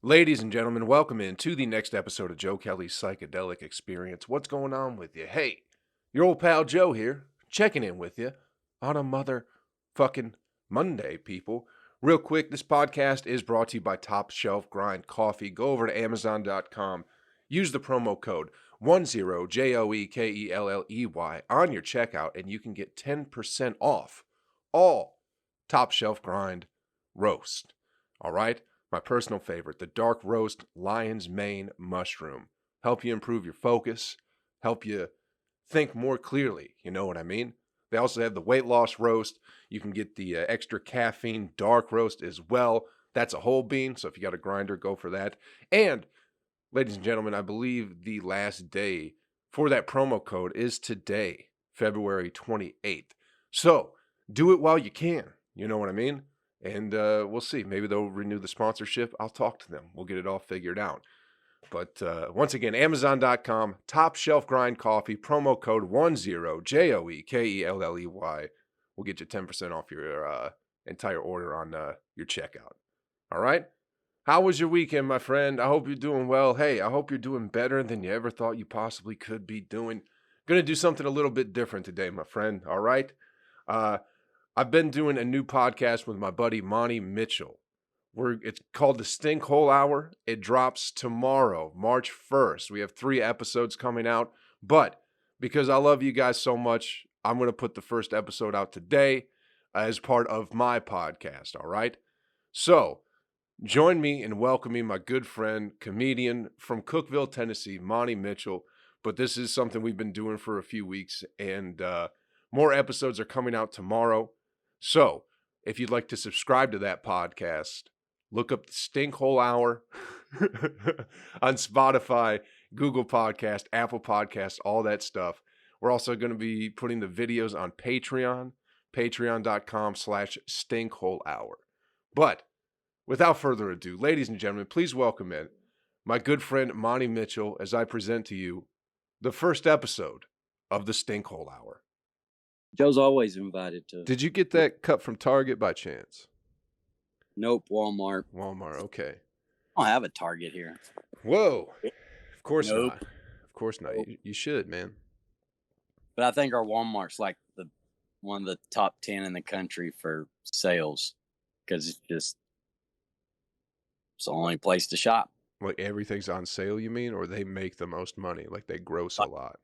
Ladies and gentlemen, welcome in to the next episode of Joe Kelley's Psychedelic Experience. What's going on with you? Hey, your old pal Joe here, checking in with you on a motherfucking Monday, people. Real quick, this podcast is brought to you by Top Shelf Grind Coffee. Go over to Amazon.com, use the promo code 10JOEKELLEY on your checkout, and you can get 10% off all Top Shelf Grind roast. All right? My personal favorite, the dark roast lion's mane mushroom. Help you improve your focus, help you think more clearly. You know what I mean? They also have the weight loss roast. You can get the extra caffeine dark roast as well. That's a whole bean, so if you got a grinder, go for that. And, ladies and gentlemen, I believe the last day for that promo code is today, February 28th. So, do it while you can. You know what I mean? And we'll see. Maybe they'll renew the sponsorship. I'll talk to them. We'll get it all figured out. But once again, Amazon.com, Top Shelf Grind Coffee, promo code 10JOEKELLEY. We'll get you 10% off your entire order on your checkout. All right? How was your weekend, my friend? I hope you're doing well. Hey, I hope you're doing better than you ever thought you possibly could be doing. Going to do something a little bit different today, my friend. All right? I've been doing a new podcast with my buddy Monty Mitchell. It's called the Stink Hole Hour. It drops tomorrow, March 1st. We have 3 episodes coming out, but because I love you guys so much, I'm going to put the first episode out today as part of my podcast, all right? So, join me in welcoming my good friend, comedian from Cookeville, Tennessee, Monty Mitchell. But this is something we've been doing for a few weeks, and more episodes are coming out tomorrow. So, if you'd like to subscribe to that podcast, look up the Stink Hole Hour on Spotify, Google Podcast, Apple Podcast, all that stuff. We're also going to be putting the videos on Patreon, patreon.com/stinkholehour. But without further ado, ladies and gentlemen, please welcome in my good friend Monty Mitchell as I present to you the first episode of the Stink Hole Hour. Joe's always invited to. Did you get that cup from Target by chance? Nope, Walmart. Walmart, okay. I don't have a Target here. Whoa. Of course Nope. not. Of course not. You should, man. But I think our Walmart's like one of the top 10 in the country for sales because it's the only place to shop. Like everything's on sale, you mean? Or they make the most money? Like they gross a lot?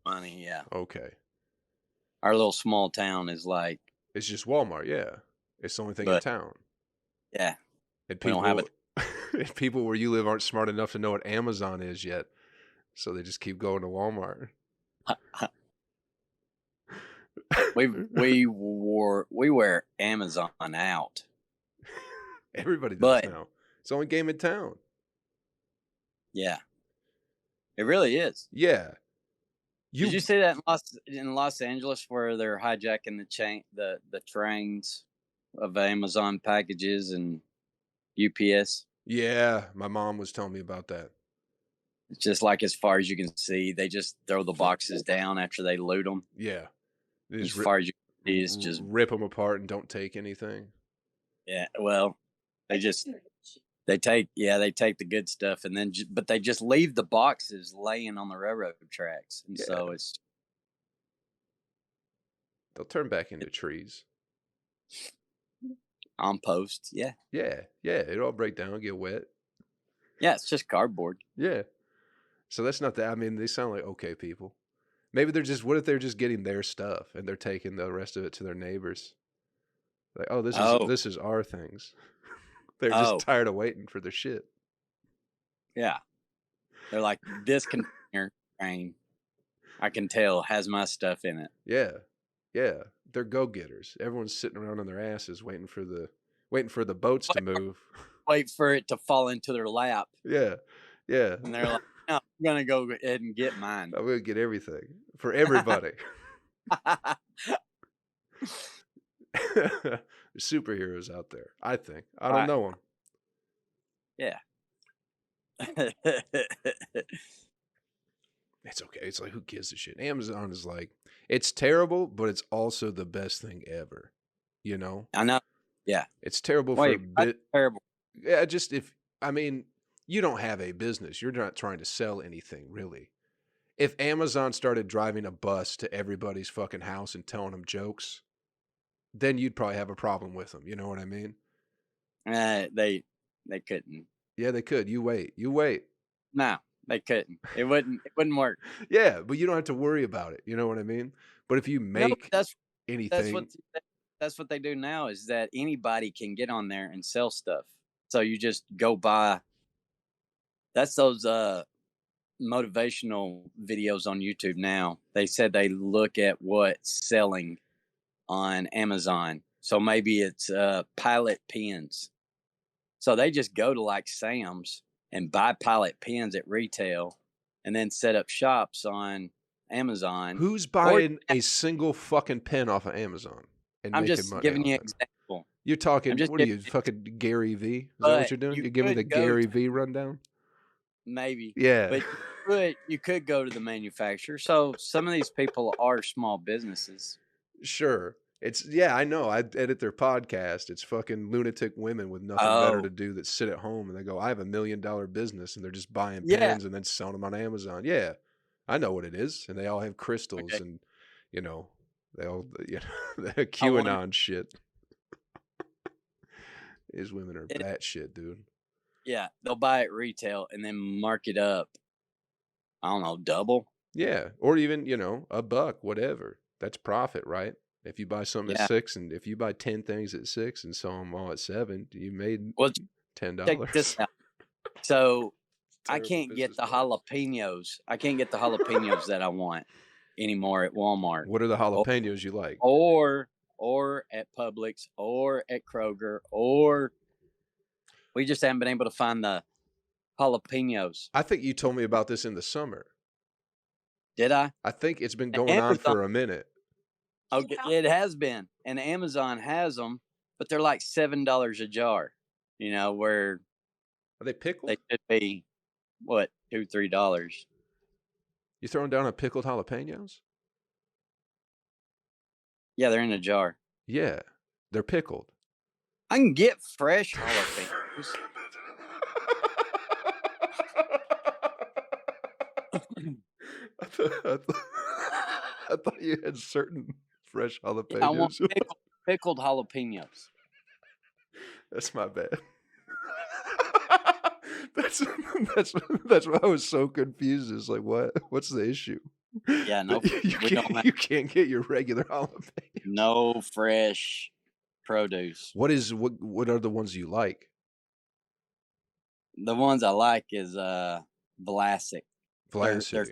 Money, yeah. Okay. Our little small town is like... It's just Walmart, yeah. It's the only thing in town. Yeah. And people, we don't have it. People where you live aren't smart enough to know what Amazon is yet. So they just keep going to Walmart. we wear Amazon out. Everybody does now. It's the only game in town. Yeah. It really is. Yeah. Did you see that in Los Angeles where they're hijacking the trains of Amazon packages and UPS? Yeah, my mom was telling me about that. It's just like as far as you can see, they just throw the boxes down after they loot them. Yeah. As far as you can see, it's just rip them apart and don't take anything. Yeah, well, they take the good stuff and then but they just leave the boxes laying on the railroad tracks, and so they'll turn back into trees. On posts, yeah. It'll all break down, get wet. Yeah, it's just cardboard. Yeah. So that's not that. I mean, they sound like okay people. Maybe what if they're just getting their stuff and they're taking the rest of it to their neighbors? Like, this is our things. They're just tired of waiting for their shit. Yeah. They're like, this container train, I can tell, has my stuff in it. Yeah. Yeah. They're go-getters. Everyone's sitting around on their asses waiting for the boats to move. Wait for it to fall into their lap. Yeah. Yeah. And they're like, no, I'm going to go ahead and get mine. I'm going to get everything for everybody. There's superheroes out there, I think. I don't know them. Yeah. It's okay. It's like, who gives a shit? Amazon is like, it's terrible, but it's also the best thing ever. You know? I know. Yeah. It's terrible for a bit. Terrible. Yeah, you don't have a business. You're not trying to sell anything, really. If Amazon started driving a bus to everybody's fucking house and telling them jokes, then you'd probably have a problem with them. You know what I mean? They couldn't. Yeah, they could. You wait. You wait. No, they couldn't. It wouldn't work. Yeah, but you don't have to worry about it. You know what I mean? But if you No, but make that's anything, what they do now, is that anybody can get on there and sell stuff. So you just go buy. That's those motivational videos on YouTube now. They said they look at what's selling on Amazon. So maybe it's Pilot pens. So they just go to like Sam's and buy Pilot pens at retail and then set up shops on Amazon. who's buying a single fucking pen off of Amazon and I'm making just money giving off you it? an example. You're talking, I'm just what are you, giving you, fucking Gary V? Is that what but you're doing? you You're giving me the could go Gary to, V rundown? maybe, Yeah. but you could go to the manufacturer. So some of these people are small businesses. Sure. It's, yeah, I know. I edit their podcast. It's fucking lunatic women with nothing better to do that sit at home and they go, I have $1 million business, and they're just buying Yeah. pens and then selling them on Amazon. Yeah, I know what it is. And they all have crystals Okay. and, they all, the QAnon shit. These women are batshit, dude. Yeah, they'll buy it retail and then mark it up. I don't know, double. Yeah, or even, $1, whatever. That's profit, right? If you buy something at $6, and if you buy 10 things at $6 and sell them all at $7, you made $10. Check this out. So I can't get the jalapenos. I can't get the jalapenos that I want anymore at Walmart. What are the jalapenos you like? Or at Publix, or at Kroger, or we just haven't been able to find the jalapenos. I think you told me about this in the summer. Did I? I think it's been going on for a minute. Okay, it has been, and Amazon has them, but they're like $7 a jar. Where are they pickled? They should be what, $2-3. You throwing down a pickled jalapenos? Yeah, they're in a jar. Yeah, they're pickled. I can get fresh jalapenos. I thought you had certain fresh jalapenos. Yeah, I want pickled jalapenos. That's my bad. That's why I was so confused. It's like, what's the issue? Yeah, no, you can't get your regular jalapenos. No fresh produce. What are the ones you like? The ones I like is Vlasic. Vlasic.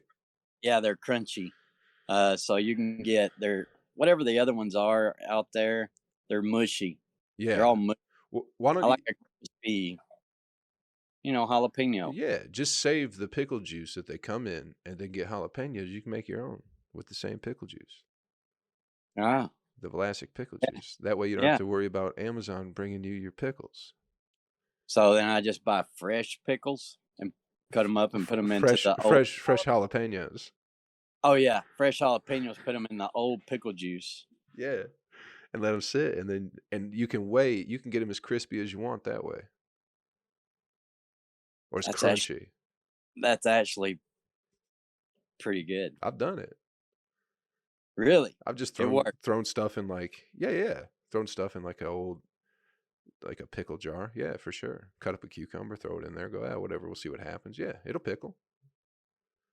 They're crunchy. So you can get whatever the other ones are out there, they're mushy. Yeah. They're all mushy. Why don't I like a crispy, jalapeno. Yeah, just save the pickle juice that they come in and then get jalapenos. You can make your own with the same pickle juice. Ah. The Vlasic pickle juice. That way you don't have to worry about Amazon bringing you your pickles. So then I just buy fresh pickles and cut them up and put them into the fresh jalapenos. Oh yeah, fresh jalapenos. Put them in the old pickle juice. Yeah, and let them sit, and you can wait. You can get them as crispy as you want that way, or as crunchy. That's actually pretty good. I've done it. Really? I've just thrown stuff in thrown stuff in like a pickle jar. Yeah, for sure. Cut up a cucumber, throw it in there, go, whatever, we'll see what happens. Yeah, it'll pickle.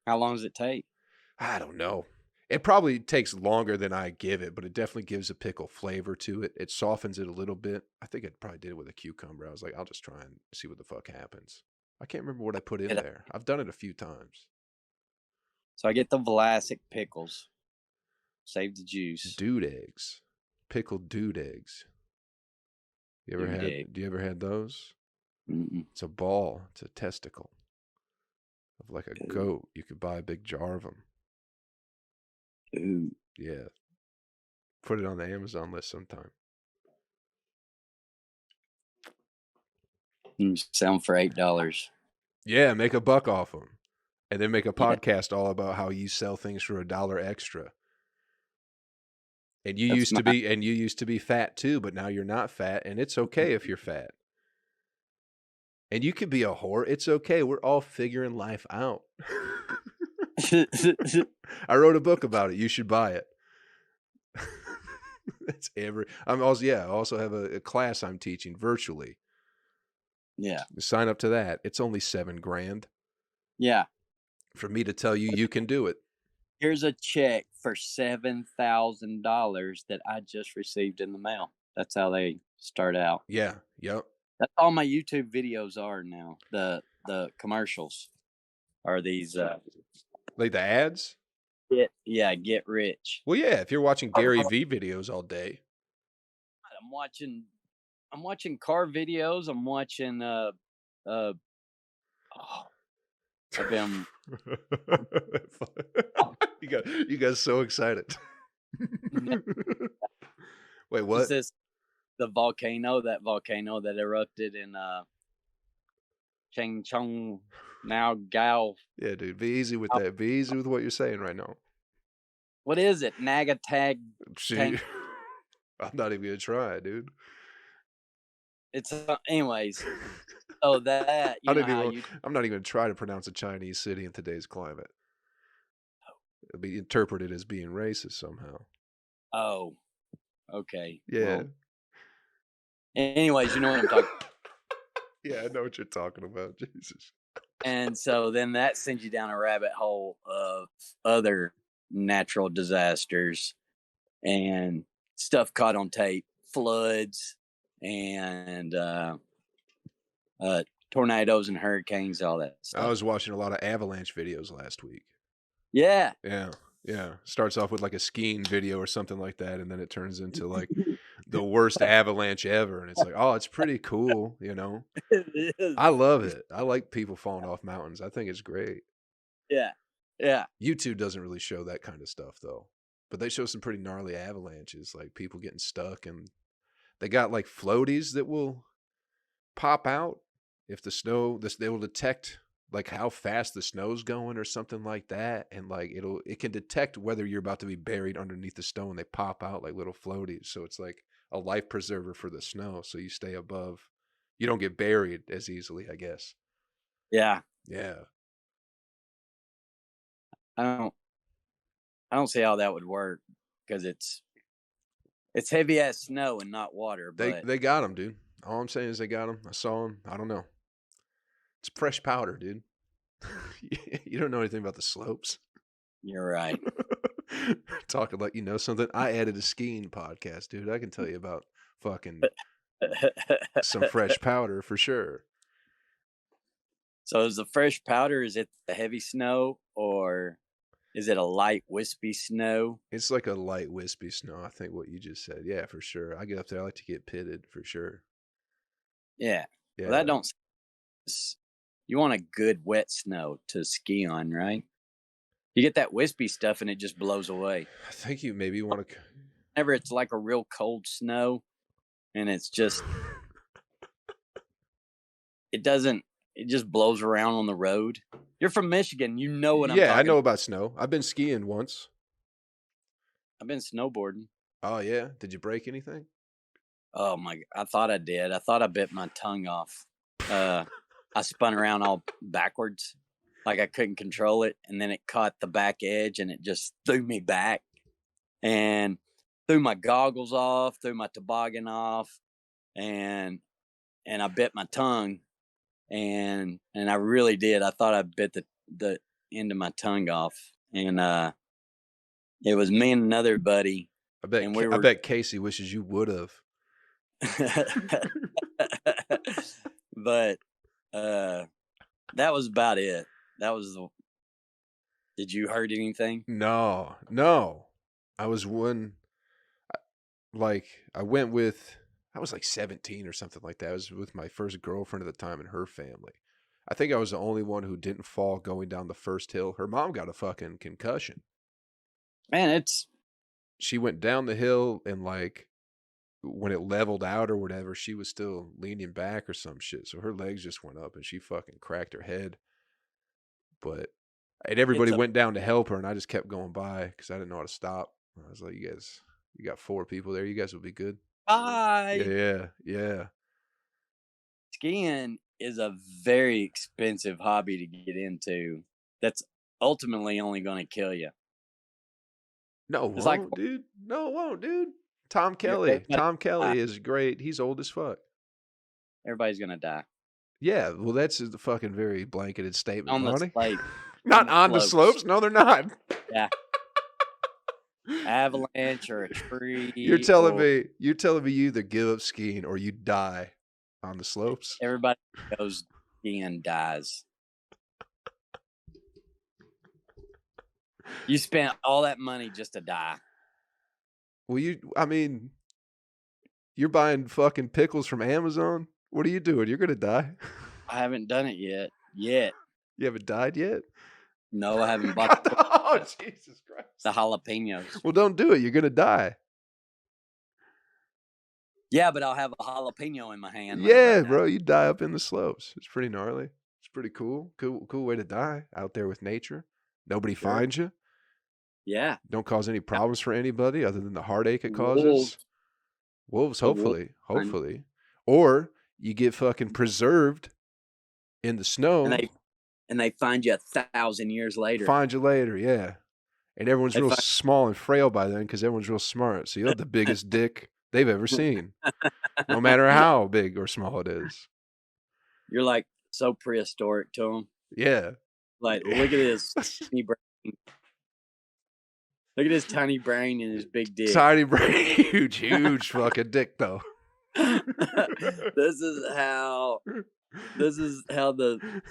How long does it take? I don't know. It probably takes longer than I give it, but it definitely gives a pickle flavor to it. It softens it a little bit. I think I probably did it with a cucumber. I was like, I'll just try and see what the fuck happens. I can't remember what I put in there. I've done it a few times. So I get the Vlasic pickles. Save the juice. Dude eggs. Pickled dude eggs. Do you ever had those? Mm-mm. It's a ball. It's a testicle of like a goat. You could buy a big jar of them. Ooh. Yeah. Put it on the Amazon list sometime. Sell them for $8. Yeah, make $1 off them. And then make a podcast all about how you sell things for $1 extra. And you used to be fat too, but now you're not fat, and it's okay if you're fat. And you could be a whore. It's okay. We're all figuring life out. I wrote a book about it. You should buy it. That's I'm also, yeah, I also have a class I'm teaching virtually. Yeah. Sign up to that. It's only $7,000 Yeah. for me to tell you you can do it. Here's a check for $7,000 that I just received in the mail. That's how they start out. Yeah. Yep. That's all my YouTube videos are now. The commercials are these Like the ads? get rich. Well, yeah, if you're watching Gary V videos all day. I'm watching car videos. I'm watching I've been you got so excited. Wait, what? Is this the volcano that erupted in Chang Chong Now Gao? Yeah, dude, be easy with that. Be easy with what you're saying right now. What is it? Nagatag. I'm not even gonna try, dude. It's anyways. Oh, that I'm not even gonna try to pronounce a Chinese city in today's climate. It'll be interpreted as being racist somehow. Oh, okay. Yeah. Well, anyways, you know what I'm talking about. Yeah, I know what you're talking about. Jesus. And so then that sends you down a rabbit hole of other natural disasters and stuff caught on tape, floods and tornadoes and hurricanes, all that stuff. I was watching a lot of avalanche videos last week. Yeah. Yeah. Starts off with like a skiing video or something like that, and then it turns into like the worst avalanche ever. And it's like, oh, it's pretty cool, you know? It is. I love it. I like people falling off mountains. I think it's great. Yeah. Yeah. YouTube doesn't really show that kind of stuff though. But they show some pretty gnarly avalanches, like people getting stuck, and they got like floaties that will pop out if the snow, they will detect like how fast the snow's going or something like that, and like it can detect whether you're about to be buried underneath the snow, and they pop out like little floaties. So it's like a life preserver for the snow, so you stay above. You don't get buried as easily, I guess. Yeah. Yeah. I don't see how that would work because it's heavy as snow and not water. But They got them, dude. All I'm saying is they got them. I saw them. I don't know. It's fresh powder, dude. You don't know anything about the slopes. You're right. Talking like you know something. I added a skiing podcast, dude. I can tell you about fucking some fresh powder for sure. So is the fresh powder, is it the heavy snow or is it a light wispy snow? It's like a light wispy snow, I think what you just said. Yeah, for sure. I get up there, I like to get pitted for sure. Yeah. Yeah. Well, that don't. You want a good wet snow to ski on, right? You get that wispy stuff and it just blows away. I think you maybe want to. Whenever it's like a real cold snow, and it's just, it just blows around on the road. You're from Michigan, you know what I'm talking about. Yeah, I know about snow. I've been skiing once. I've been snowboarding. Oh yeah, did you break anything? Oh my! I thought I did. I thought I bit my tongue off. I spun around all backwards, like I couldn't control it, and then it caught the back edge, and it just threw me back, and threw my goggles off, threw my toboggan off, and I bit my tongue, and I really did. I thought I bit the end of my tongue off, and it was me and another buddy. I bet Casey wishes you would have. But that was about it. That was Did you hurt anything? No. I was I went with, I was like 17 or something like that. I was with my first girlfriend at the time and her family. I think I was the only one who didn't fall going down the first hill. Her mom got a fucking concussion. Man, she went down the hill, and like when it leveled out or whatever, she was still leaning back or some shit. So her legs just went up and she fucking cracked her head. And everybody went down to help her, and I just kept going by because I didn't know how to stop. I was like, you got 4 people there. You guys will be good. bye. Yeah. Skiing is a very expensive hobby to get into. That's ultimately only going to kill you. No, it It's like won't, dude. No, it won't, dude. Tom Kelley. everybody, Tom Kelley is great. He's old as fuck. everybody's going to die Yeah, well, that's a fucking very blanketed statement, on the Ronnie. slate, on Not the on the slopes. slopes. No, they're not. Yeah, avalanche or a You're tree telling or me you either give up skiing or you die on the slopes. everybody goes skiing dies. You spent all that money just to die. Well, I mean, you're buying fucking pickles from Amazon. What are you doing? You're gonna die. I haven't done it yet. Yet. You haven't died yet? No, I haven't bought Oh, Jesus Christ. the jalapenos. Well, don't do it. You're gonna die. Yeah, but I'll have a jalapeno in my hand. Yeah, bro, you die up in the slopes. It's pretty gnarly. It's pretty cool. Cool way to die out there with nature. Nobody finds you. Yeah. Don't cause any problems for anybody other than the heartache it causes. Wolves, The wolves hopefully. Or you get fucking preserved in the snow. And they find you 1,000 years later. Find you later, yeah. And everyone's real small and frail by then because everyone's real smart. So you'll have the biggest dick they've ever seen. No matter how big or small it is. You're like so prehistoric to them. Yeah. Like, look at this tiny brain. Look at his tiny brain and his big dick. Tiny brain, huge fucking dick though. This is how the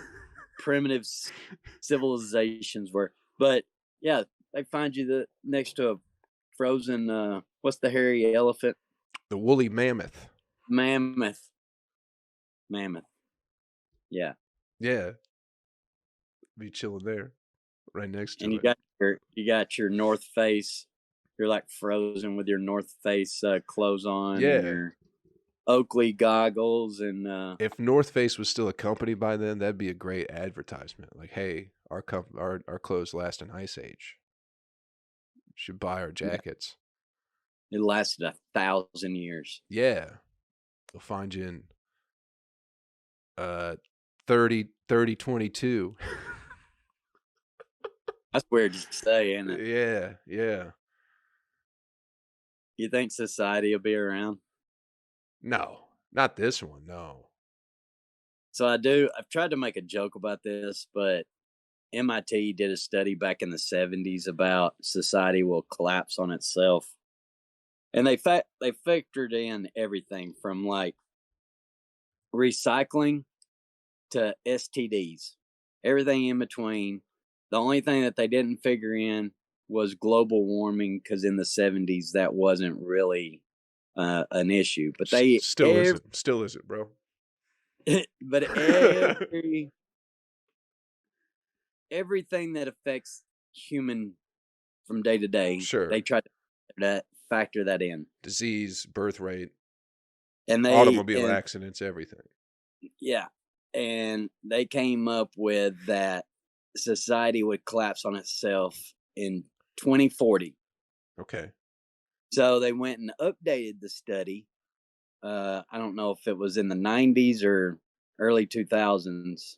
primitive civilizations were. But yeah, they find you next to a frozen what's the hairy elephant? The woolly mammoth. Mammoth. Yeah. Be chilling there. Right next to and it. You got your North Face. You're like frozen with your North Face clothes on. Yeah. And your Oakley goggles and if North Face was still a company by then, that'd be a great advertisement. Like, hey, our clothes last an ice age. You should buy our jackets. It lasted 1,000 years. Yeah. They'll find you in 3022. That's weird to say, isn't it? Yeah. You think society will be around? No, not this one, no. So I've tried to make a joke about this, but MIT did a study back in the 70s about society will collapse on itself. And they factored in everything from like recycling to STDs, everything in between. The only thing that they didn't figure in was global warming, because in the 70s that wasn't really an issue. But they still isn't, bro. But everything that affects human from day to day, sure, they try to factor that in. Disease, birth rate, and automobile accidents, everything. Yeah, and they came up with that society would collapse on itself in 2040. Okay. So they went and updated the study. I don't know if it was in the 90s or early 2000s,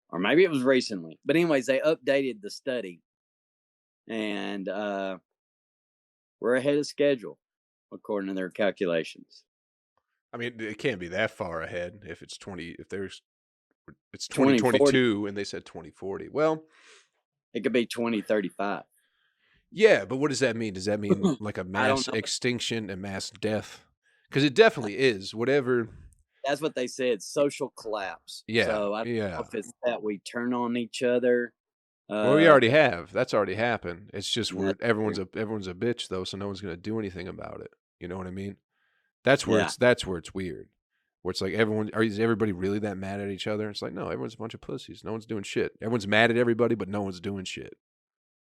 or maybe it was recently. But anyways, they updated the study, and we're ahead of schedule according to their calculations. I mean, it can't be that far ahead if it's 2022 and they said 2040. Well, it could be 2035. Yeah, but what does that mean? Does that mean like a mass extinction and mass death? Because it definitely is. Whatever. That's what they said. Social collapse. Yeah. So I don't know if it's that we turn on each other. Well, we already have. That's already happened. It's just everyone's a bitch though, so no one's gonna do anything about it. You know what I mean? That's where it's weird. Where it's like is everybody really that mad at each other? It's like, no, everyone's a bunch of pussies. No one's doing shit. Everyone's mad at everybody, but no one's doing shit.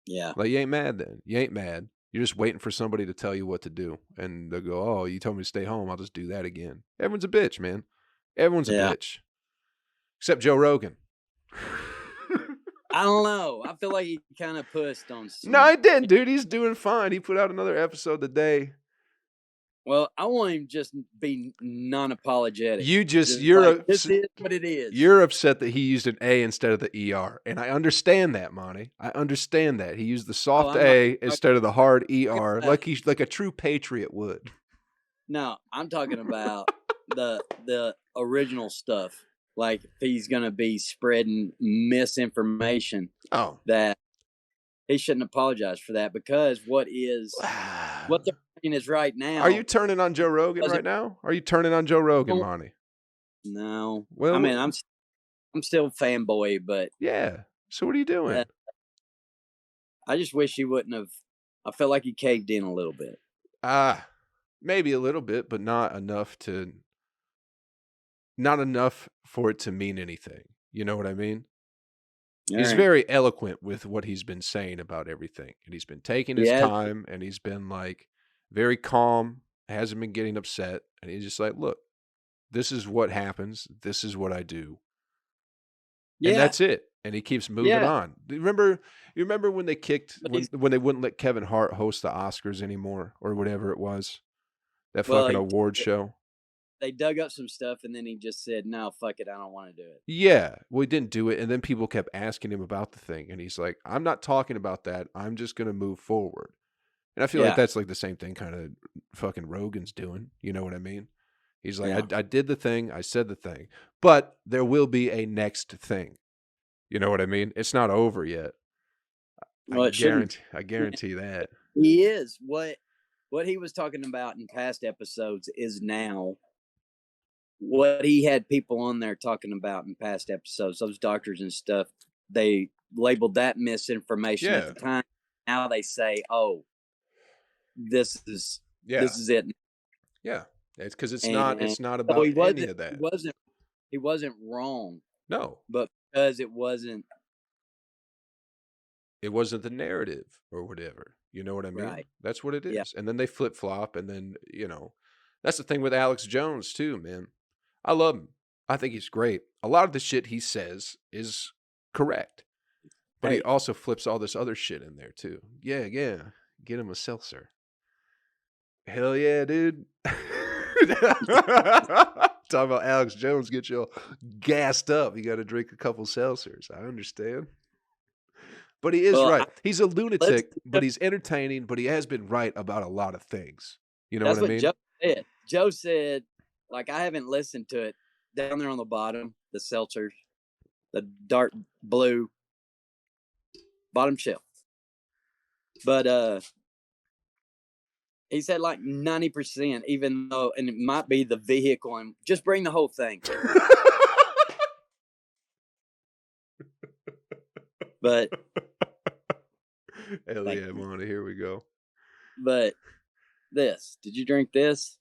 Yeah. Like, you ain't mad then. You ain't mad. You're just waiting for somebody to tell you what to do. And they'll go, oh, you told me to stay home. I'll just do that again. Everyone's a bitch, man. Everyone's a bitch. Except Joe Rogan. I don't know. I feel like he kind of pushed on some. No, he didn't, dude. He's doing fine. He put out another episode today. Well, I want him just be non-apologetic. You just Just like, this you're is what it is. You're upset that he used an A instead of the ER, and I understand that, Monty. I understand that. He used the Oh, soft I'm not A talking instead of the hard talking ER, about like a true patriot would. no, I'm talking about the original stuff. Like if he's gonna be spreading misinformation, Oh. that he shouldn't apologize for that, because what they're saying is right Are you now turning on Joe Rogan doesn't right now? Are you turning on Joe Rogan, no. Monty? I Well, mean, I'm still fanboy, but yeah. So what are you doing? I just wish he wouldn't have. I felt like he caved in a little bit. Maybe a little bit, but not enough for it to mean anything. You know what I mean? All He's right. very eloquent with what he's been saying about everything, and he's been taking his Yeah. time, and he's been like very calm, hasn't been getting upset, and he's just like, "Look, this is what happens. This is what I do." And Yeah. that's it. And he keeps moving Yeah. on. You remember when they kicked But when they wouldn't let Kevin Hart host the Oscars anymore or whatever it was? That well, fucking award show? they dug up some stuff, and then he just said, "No, fuck it, I don't want to do it." Yeah, we didn't do it, and then people kept asking him about the thing, and he's like, "I'm not talking about that. I'm just gonna move forward." And I feel like Yeah. that's like the same thing kind of fucking Rogan's doing. You know what I mean? He's like, Yeah. I did the thing, I said the thing, but there will be a next thing. You know what I mean? It's not over yet. Well, it shouldn't. I guarantee that. He is what he was talking about in past episodes is now what he had people on there talking about in past episodes. Those doctors and stuff, they labeled that misinformation at Yeah. the time. Now they say, "Oh, this is Yeah. this is it." Yeah. It's because it's And not so about any of he that. wasn't wrong, No. but because it wasn't It wasn't the narrative or whatever. You know what I mean? right. That's what it Yeah. is. And then they flip flop, and then, that's the thing with Alex Jones too, man. I love him. I think he's great. A lot of the shit he says is correct, but he Hey, also flips all this other shit in there too. Yeah, yeah. Get him a seltzer. Hell yeah, dude. Talking about Alex Jones, get you all gassed up. You got to drink a couple seltzers. I understand. But he is well, right. He's a let's. lunatic, but he's entertaining, but he has been right about a lot of things. You know what That's I what mean? Joe said. Joe said, like, I haven't listened to it down there on the bottom, the seltzers, the dark blue bottom shelf. But he said like 90%, even though, and it might be the vehicle, and just bring the whole thing. But Hell thank yeah, you. Monty. Here we go. But did you drink this?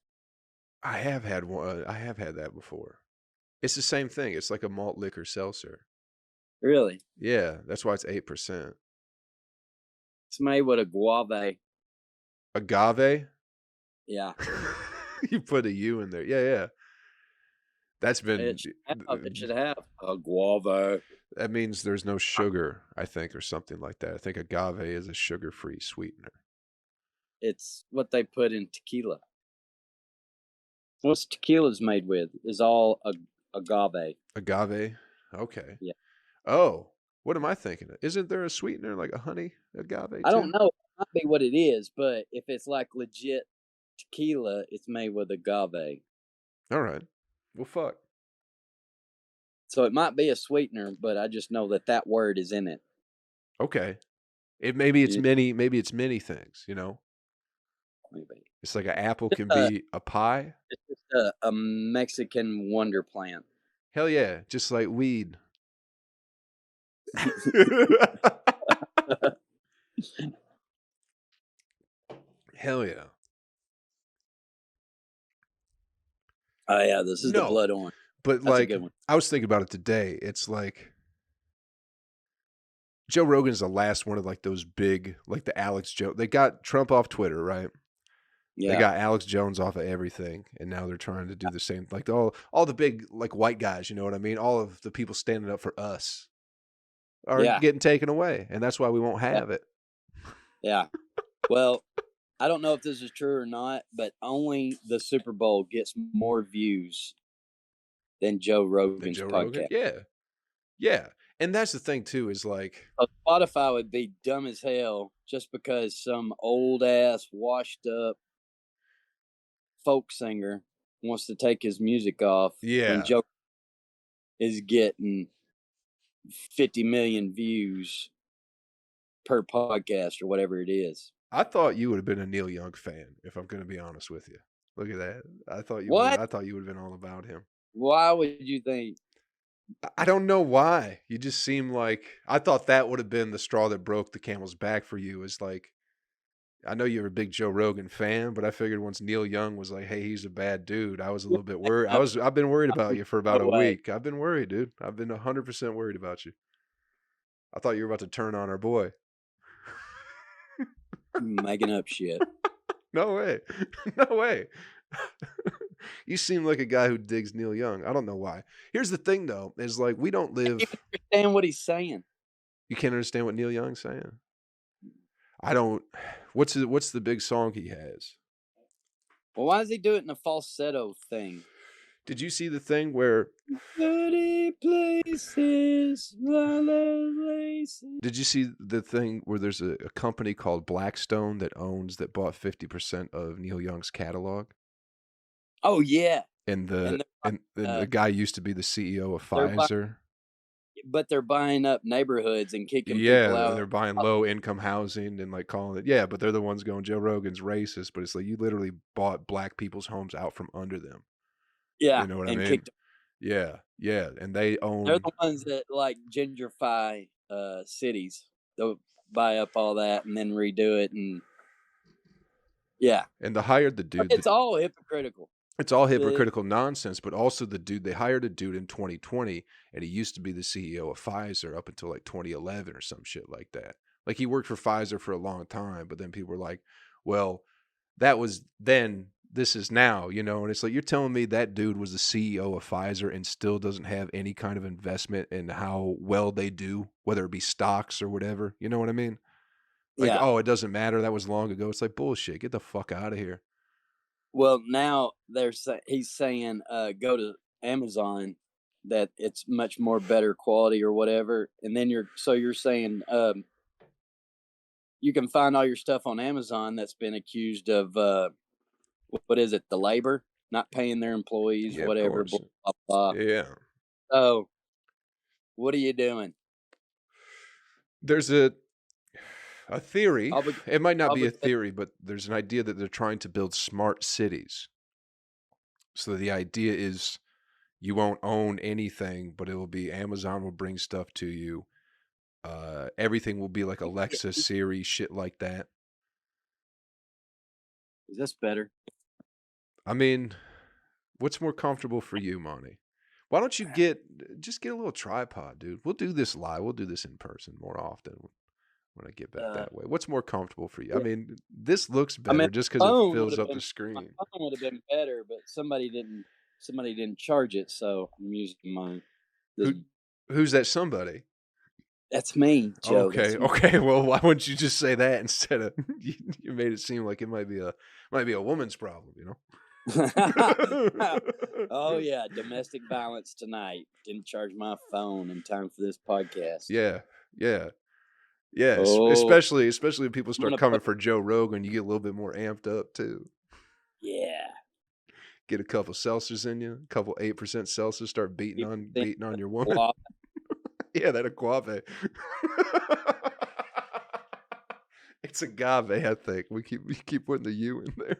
I have had one. I have had that before. It's the same thing. It's like a malt liquor seltzer. Really? Yeah, that's why it's 8%. It's made with a guava. Agave? Yeah. You put a U in there. Yeah, yeah. That's been. It should have a guava. That means there's no sugar, I think, or something like that. I think agave is a sugar-free sweetener. It's what they put in tequila. What's tequila's made with is all agave. Agave? Okay. Yeah. Oh, what am I thinking of? Isn't there a sweetener like a honey agave I don't too? know. It might be what it is, but if it's like legit tequila, it's made with agave. All right. Well, fuck. So it might be a sweetener, but I just know that word is in it. Okay. Maybe it's Yeah, many things, maybe. It's like an apple can be a pie. It's just a Mexican wonder plant. Hell yeah, just like weed. Hell yeah. Oh yeah, this is the No, blood orange. but That's a good one. I was thinking about it today. It's like Joe Rogan's the last one of like those big, like the Alex Jones. They got Trump off Twitter, right? They Yeah. got Alex Jones off of everything, and now they're trying to do the same. Like all the big like white guys, you know what I mean? All of the people standing up for us are Yeah. getting taken away, and that's why we won't Yeah. have it. Yeah. Well, I don't know if this is true or not, but only the Super Bowl gets more views than Joe Than Rogan's Joe Rogan? podcast. Yeah. Yeah. And that's the thing too, is like, So Spotify would be dumb as hell just because some old ass washed up folk singer wants to take his music off when yeah. Joe is getting 50 million views per podcast or whatever it is. I thought you would have been a Neil Young fan, if I'm going to be honest with you. Look at that. What? I thought you would have been all about him. Why would you think? I don't know why. You just seem like, I thought that would have been the straw that broke the camel's back for you. Is like, I know you're a big Joe Rogan fan, but I figured once Neil Young was like, "Hey, he's a bad dude," I was a little bit worried. No, I've been worried about you for about no a way. week. I've been worried, dude. I've been 100% worried about you. I thought you were about to turn on our boy. Making up shit. No way. No way. You seem like a guy who digs Neil Young. I don't know why. Here's the thing though, is like we don't I can't live. understand what he's saying. You can't understand what Neil Young's saying. I don't. What's the big song he has? Well, why does he do it in a falsetto thing? Did you see the thing where Dirty places, places. Did you see the thing where there's a company called Blackstone that bought 50% of Neil Young's catalog? Oh yeah, And and the uh, guy used to be the CEO of they're bu- Pfizer. but they're buying up neighborhoods and kicking Yeah, people and out. they're buying low income housing and like calling it, yeah, but they're the ones going Joe Rogan's racist, but it's like you literally bought black people's homes out from under them. Yeah, You know what I and mean? kicked. Yeah, yeah, and they They're own. the ones that like gentrify cities. They'll buy up all that and then redo it, and yeah, And they hired the dude it's that all hypocritical. it's all The, hypocritical nonsense, but also they hired a dude in 2020 and he used to be the CEO of Pfizer up until like 2011 or some shit like that. Like he worked for Pfizer for a long time, but then people were like, well, that was then, this is now, and it's like you're telling me that dude was the CEO of Pfizer and still doesn't have any kind of investment in how well they do, whether it be stocks or whatever. You know what I mean? Like, yeah. oh, it doesn't matter. That was long ago. It's like bullshit. Get the fuck out of here. Well, now he's saying go to Amazon, that it's much more better quality or whatever, and then you're saying you can find all your stuff on Amazon that's been accused of what is it, the labor, not paying their employees, Yeah, of whatever, blah course. blah blah. Yeah. So what are you doing? There's a theory. I'll be, It might not I'll be be, a theory, but there's an idea that they're trying to build smart cities. So the idea is you won't own anything, but it will be Amazon will bring stuff to you. Everything will be like Alexa, Siri, shit like that. is this better? I mean, what's more comfortable for you, Monty? Why don't you just get a little tripod, dude? We'll do this live. We'll do this in person more often when I get back Uh, that way. What's more comfortable for you? I yeah. mean, this looks I mean, better just because it fills up the my screen. phone would have been better, but somebody didn't charge it, so I'm using mine. This, Who who's that somebody? that's me, Joe. Okay, That's me. okay. Well, why wouldn't you just say that instead of you made it seem like it might be a woman's problem, Oh yeah, domestic violence tonight. Didn't charge my phone in time for this podcast. Yeah, yeah, yeah. Oh, Especially when people I'm start gonna coming put for Joe Rogan, you get a little bit more amped up too. yeah. Get a couple seltzers in you, a couple 8% seltzers, start People think beating on that's your woman. guap. Yeah, that agave. It's agave, I think. We keep putting the U in there.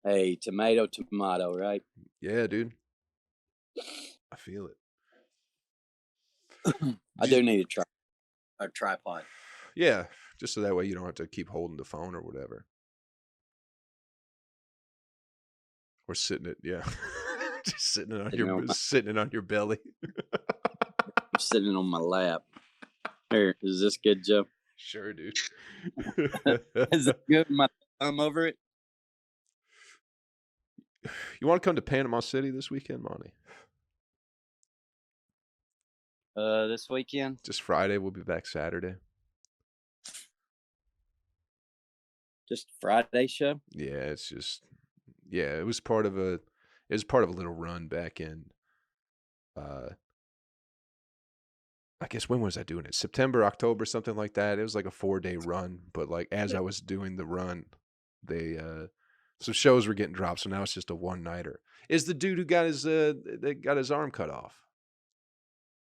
Hey, tomato, right? Yeah, dude. I feel it. I do need a tripod. Yeah, just so that way you don't have to keep holding the phone or whatever. Or sitting it, yeah. Just sitting it on your belly. I'm sitting on my lap. Here, is this good, Joe? Sure, dude. Is it good? My thumb over it. You want to come to Panama City this weekend, Monty? This weekend. Just Friday. We'll be back Saturday. Just Friday show? Yeah, it's just yeah, it was part of a little run back in uh I guess when was I doing it? September, October, something like that. It was like a 4-day run, but like as I was doing the run, they some shows were getting dropped, so now it's just a one-nighter. Is the dude who got his that got his arm cut off?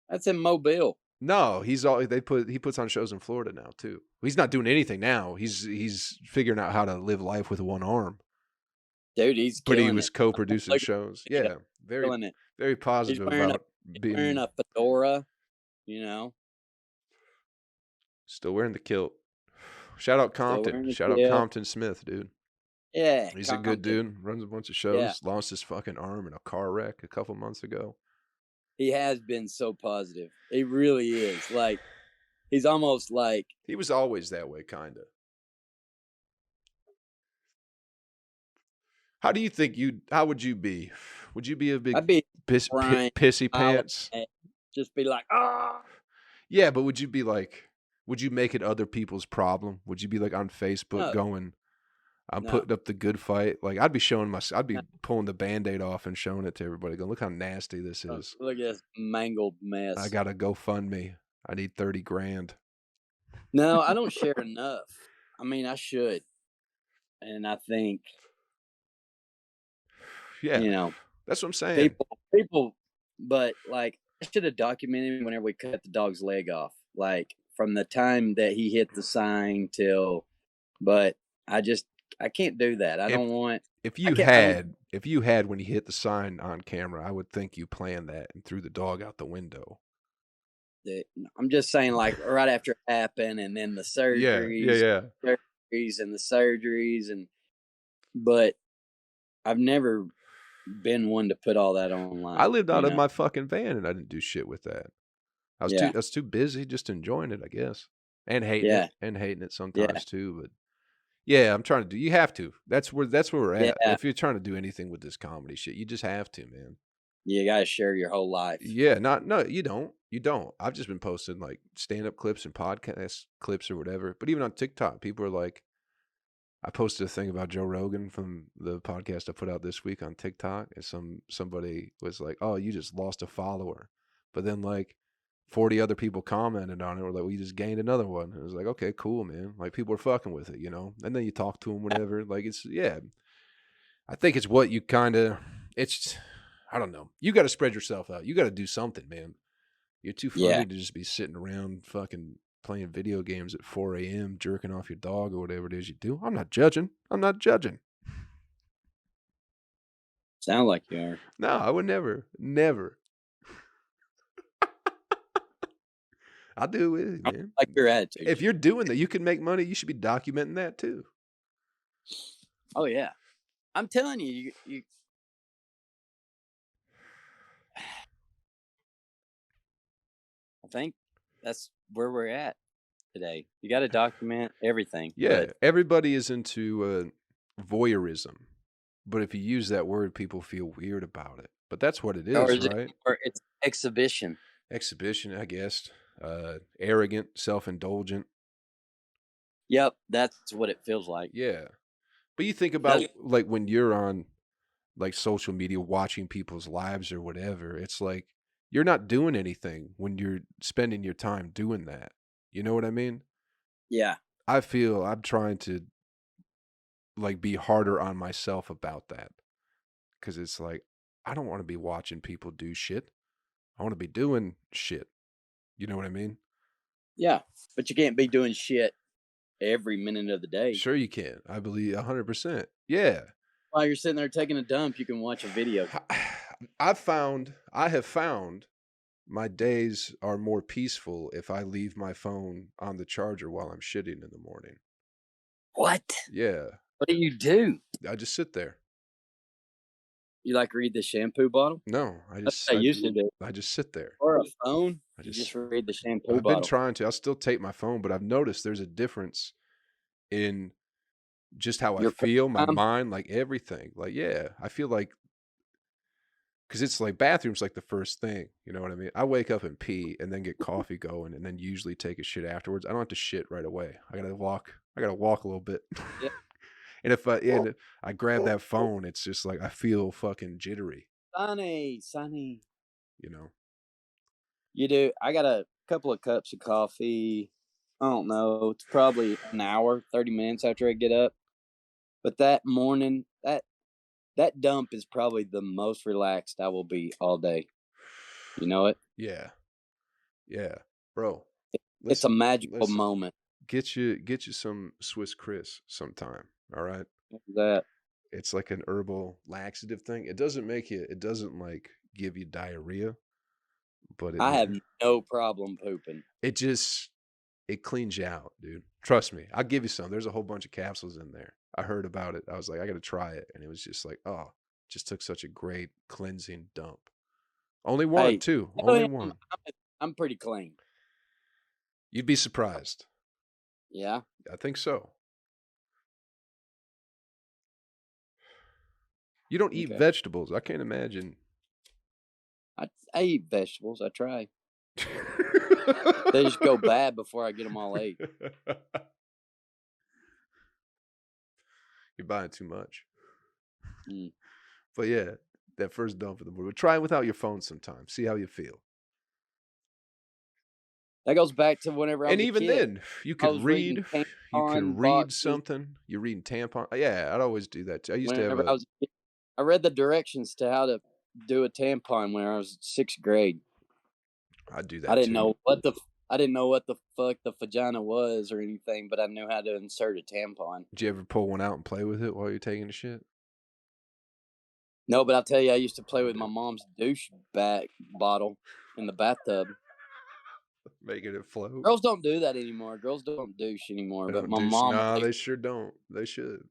That's in Mobile. No, he puts on shows in Florida now too. He's not doing anything now. He's figuring out how to live life with one arm. Dude, he's But he killing was it. co-producing Look shows. at Yeah, very killing it. very He's positive wearing a about wearing being a fedora, you know, still wearing the kilt. Shout out still Compton. wearing the Shout out kilt. Compton Smith, dude. Yeah, He's a good Compton. dude. Runs a bunch of Yeah, shows. Lost his fucking arm in a car wreck a couple months ago. he has been so positive. He really is. Like, he's almost like, He was always that way, kinda. How do you think how would you be? Would you be a big I'd be crying, pissy hollering pants? at- just be like, ah. Yeah, but would you be like, would you make it other people's problem? Would you be like on Facebook No, going, I'm no, putting up the good fight? Like I'd be I'd be no. pulling the Band-Aid off and showing it to everybody. Going, look how nasty this is. Look at this mangled I mess. got to GoFundMe. I need 30 grand. No, I don't share enough. I mean, I should. And I think, Yeah, you know, that's what I'm saying. people, but like, I should have documented whenever we cut the dog's leg off, like from the time that he hit the sign till, but I can't do that. I If don't want, if I you can't, I don't, had when he hit the sign on camera, I would think you planned that and threw the dog out the window. I'm just saying, like, right after it happened, and then the Yeah, yeah, surgeries, yeah. and the surgeries, but I've never been one to put all that I online, lived you out of know? my fucking van and I didn't do shit with that. Yeah, I was too busy just enjoying it, I guess. And yeah, hating it yeah, sometimes too, but yeah, I'm trying to do you have to. That's where we're at. yeah. If you're trying to do anything with this comedy shit, you just have to, man. You gotta share your whole life. Yeah, not no, you don't. You don't. I've just been posting like stand-up clips and podcast clips or whatever. But even on TikTok, people are like I posted a thing about Joe Rogan from the podcast I put out this week on TikTok, and somebody was like, "Oh, you just lost a follower," but then like 40 other people commented on it. Were like, "We just gained another one." And it was like, "Okay, cool, man." Like people are fucking with it, you know. And then you talk to them, whatever. Like it's yeah. I think it's what you kind of. It's I don't know. You got to spread yourself out. You got to do something, man. You're too Yeah, funny to just be sitting around fucking playing video games at 4 a.m., jerking off your dog or whatever it is you do. I'm not judging. I'm not judging. sound like you are. No, I would never. Never. I'll do it, I man. like your attitude. If you're doing that, you can make money. You should be documenting that too. Oh yeah, I'm telling you, you. I think that's where we're at today. You got to document everything, Yeah, but everybody is into voyeurism. But if you use that word, people feel weird about it. But that's what it or is, is it, right? or it's exhibition. Exhibition, I guess. Arrogant, self-indulgent. Yep, that's what it feels like. Yeah. But you think That's, about like when you're on like social media watching people's lives or whatever, it's like you're not doing anything when you're spending your time doing that. You know what I mean? yeah, I feel I'm trying to like be harder on myself about that because it's like I don't want to be watching people do shit. I want to be doing shit. You know what I mean? yeah. But you can't be doing shit every minute of the day. Sure you can. I believe 100%. Yeah. While you're sitting there taking a dump, you can watch a video. I have found my days are more peaceful if I leave my phone on the charger while I'm shitting in the morning. What? Yeah. What do you do? I just sit there. You like read the shampoo bottle? No, That's what I used to do. I just sit there. Or a phone. I You just just read the shampoo I've been bottle. trying to. I'll still take my phone, but I've noticed there's a difference in just how I Your feel, my time. mind, like everything. Like, yeah, I feel like because it's like bathroom's like the first thing. You know what I mean? I wake up and pee and then get coffee going and then usually take a shit afterwards. I don't have to shit right away. I gotta walk. I gotta walk a little bit. Yeah. And if I grab that phone, it's just like I feel fucking jittery, Sunny. you know. You do. I got a couple of cups of coffee. I don't know. It's probably an hour, 30 minutes after I get up. But that morning, that dump is probably the most relaxed I will be all day. You know it? Yeah. Yeah. Bro, It's a listen, magical listen. moment. Get you some Swiss Chris sometime. All right. What's that? It's like an herbal laxative thing. It doesn't like give you diarrhea, but I have no problem pooping. it cleans you out, dude. Trust me. I'll give you some. There's a whole bunch of capsules in there. I heard about it. I was like, I got to try it. And it was just like, oh, just took such a great cleansing dump. Only one, Hey, too. tell Only him one. I'm pretty clean. You'd be surprised. Yeah. I think so. You don't eat Okay. vegetables. I can't imagine. I eat vegetables. I try. They just go bad before I get them all ate. You're buying too much. Mm. But yeah, that first dump of the morning. Try it without your phone sometime. See how you feel. That goes back to whenever I was And a even kid. then, you could read. You tampon could read boxes. something. You're reading tampon. Yeah, I'd always do that too. I used to have Whenever I was a kid, I read the directions to how to do a tampon when I was 6th grade. I'd do that I didn't too. know what the fuck the vagina was or anything, but I knew how to insert a tampon. Did you ever pull one out and play with it while you're taking a shit? No, but I'll tell you, I used to play with my mom's douche bag bottle in the bathtub. Making it float. Girls don't do that anymore. Girls don't douche anymore. They But don't my douche. mom, Nah, they sure don't. They should.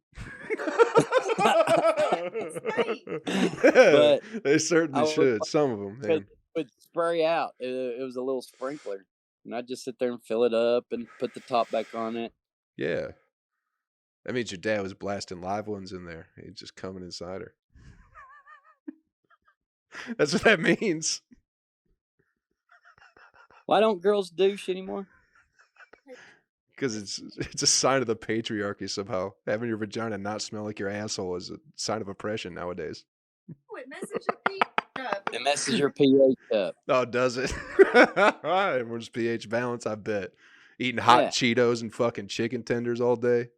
But they certainly I should. Some of them, man. would spray out. It was a little sprinkler, and I'd just sit there and fill it up and put the top back on it. Yeah. That means your dad was blasting live ones in there. He's just coming inside her. That's what that means. Why don't girls douche anymore? Because it's a sign of the patriarchy somehow. Having your vagina not smell like your asshole is a sign of oppression nowadays. It messes your pH up. Oh, does it? Everyone's pH balance, I bet. Eating hot Cheetos and fucking chicken tenders all day.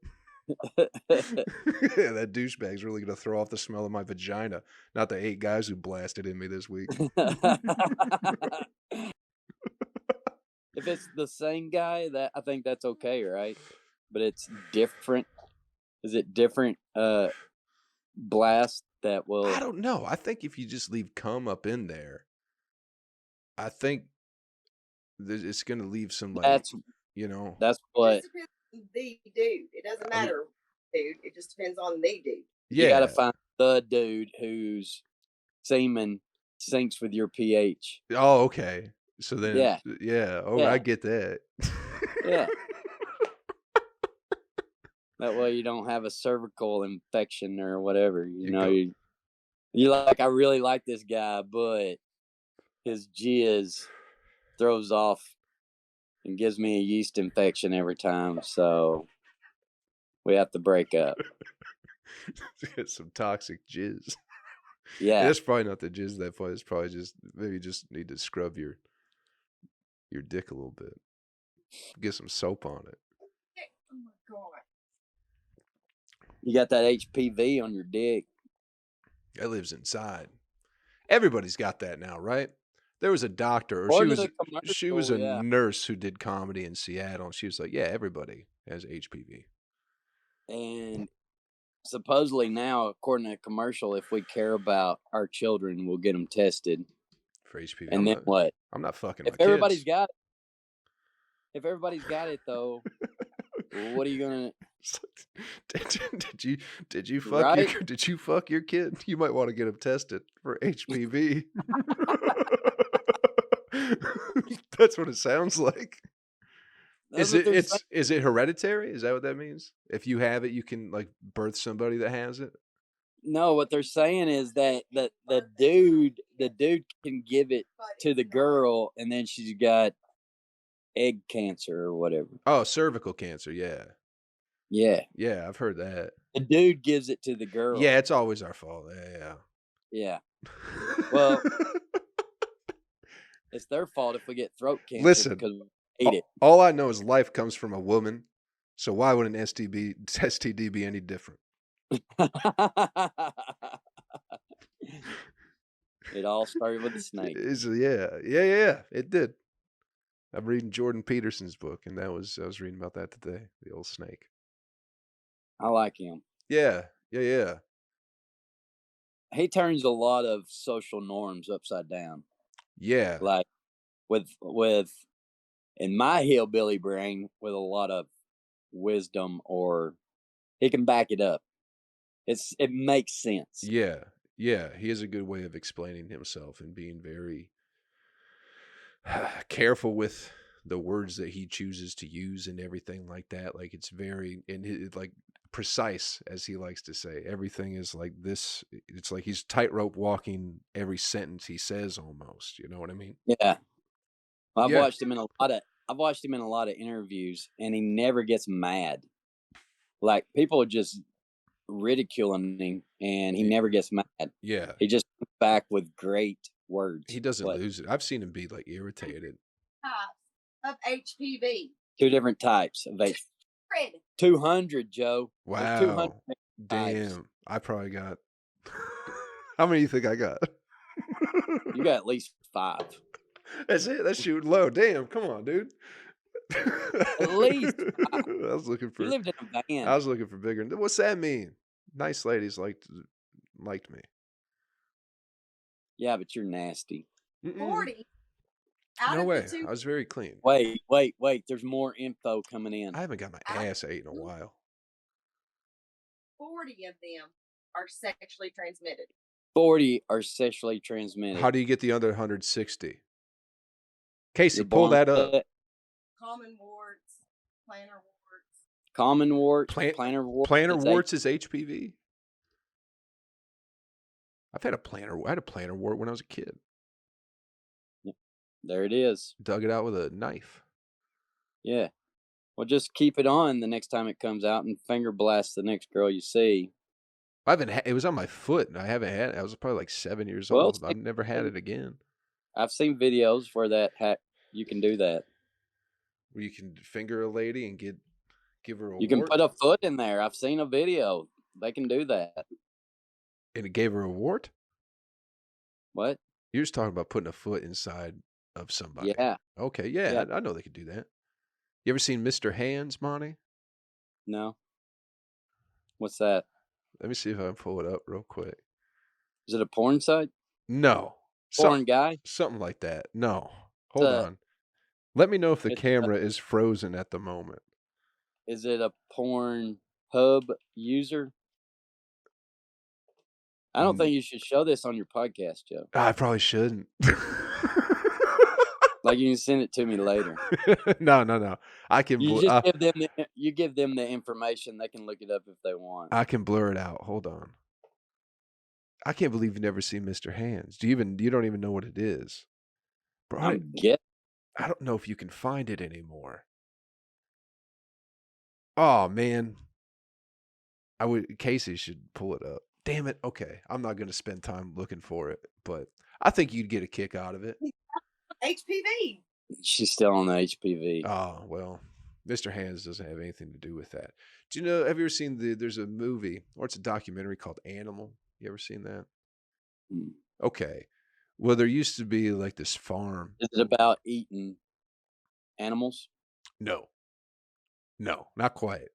Yeah, that douchebag's really gonna throw off the smell of my vagina. Not the 8 guys who blasted in me this week. If it's the same guy, that I think that's okay, right? But it's different. Is it different blast that will? I don't know. I think if you just leave cum up in there, I think it's gonna leave some like That's what. The dude. It doesn't matter, dude. It just depends on the dude. Yeah. You gotta find the dude whose semen syncs with your pH. Oh, okay. So then, yeah. Oh, I get that. Yeah. That way you don't have a cervical infection or whatever. You're like, I really like this guy, but his jizz throws off and gives me a yeast infection every time. So we have to break up. Get some toxic jizz. Yeah. That's probably not the jizz that far. It's probably just maybe you just need to scrub your dick a little bit. Get some soap on it. Oh my god. You got that HPV on your dick. That lives inside. Everybody's got that now, right? There was a doctor, or she was a nurse who did comedy in Seattle, and she was like, yeah, everybody has HPV. And supposedly now, according to a commercial, if we care about our children, we'll get them tested for HPV. And then what? I'm not fucking if my everybody's kids. got it. If everybody's got it, though, what are you gonna? Did you fuck did you fuck your kid? You might want to get him tested for HPV. That's what it sounds like. Is it hereditary? Is that what that means? If you have it, you can like birth somebody that has it? No, what they're saying is that the dude can give it to the girl, and then she's got egg cancer or whatever. Oh, cervical cancer, yeah. Yeah. Yeah, I've heard that. The dude gives it to the girl. Yeah, it's always our fault. Yeah. Yeah. Well, it's their fault if we get throat cancer Listen, because we ate it. all I know is life comes from a woman. So why would an STD be any different? It all started with a snake. Yeah, it did. I'm reading Jordan Peterson's book, and I was reading about that today. The old snake. I like him. Yeah. He turns a lot of social norms upside down. Yeah. Like with in my hillbilly brain, with a lot of wisdom, or he can back it up. It makes sense. Yeah. He has a good way of explaining himself and being very careful with the words that he chooses to use and everything like that. Like it's very like precise, as he likes to say. Everything is like this. It's like he's tightrope walking every sentence he says almost. You know what I mean? Yeah. I've Yeah. watched him in a lot of interviews, and he never gets mad. Like people are just ridiculing him, and he never gets mad. Yeah. He just comes back with great words. He doesn't lose it. I've seen him be like irritated. Of HPV. 2 different types of 200, Joe. There's 200 Wow. types. Damn. I probably got. How many do you think I got? You got at least 5. That's it. That's shooting low. Damn. Come on, dude. At least 5. I was looking for. You lived in a van. I was looking for bigger. What's that mean? Nice ladies liked me. Yeah, but you're nasty. 40. Out No of way. the two, I was very clean. Wait. There's more info coming in. I haven't got my ass ate in a while. 40 of them are sexually transmitted. 40 are sexually transmitted. How do you get the other 160? Casey, You're pull born that with up. it. Common warts, plantar warts. Common warts, plantar warts. Plantar it's warts is HPV. I had a plantar wart when I was a kid. There it is. Dug it out with a knife. Yeah. Well, just keep it on the next time it comes out and finger blast the next girl you see. I haven't. It was on my foot, and I haven't had. I was probably like 7 years Well, old. I've never had it again. I've seen videos where you can do that. Where you can finger a lady and give her a You can wart? put a foot in there. I've seen a video. They can do that. And it gave her a wart? What? You're just talking about putting a foot inside of somebody. Yeah. Okay, yeah. I know they could do that. You ever seen Mr. Hands, Monty? No. What's that? Let me see if I can pull it up real quick. Is it a porn site? No. Porn guy? Something like that. No. Hold on. Let me know if the camera is frozen at the moment. Is it a porn hub user? I don't think you should show this on your podcast, Joe. I probably shouldn't. Like you can send it to me later. No. I can. You just give them the information. They can look it up if they want. I can blur it out. Hold on. I can't believe you've never seen Mr. Hands. You don't even know what it is, bro. I don't know if you can find it anymore. Oh man, Casey should pull it up. Damn it. Okay, I'm not going to spend time looking for it, but I think you'd get a kick out of it. HPV. She's still on the HPV. Oh, well, Mr. Hands doesn't have anything to do with that. Do you know, have you ever seen there's a movie, or it's a documentary called Animal? You ever seen that? Okay. Well, there used to be like this farm. Is it about eating animals? No, not quite.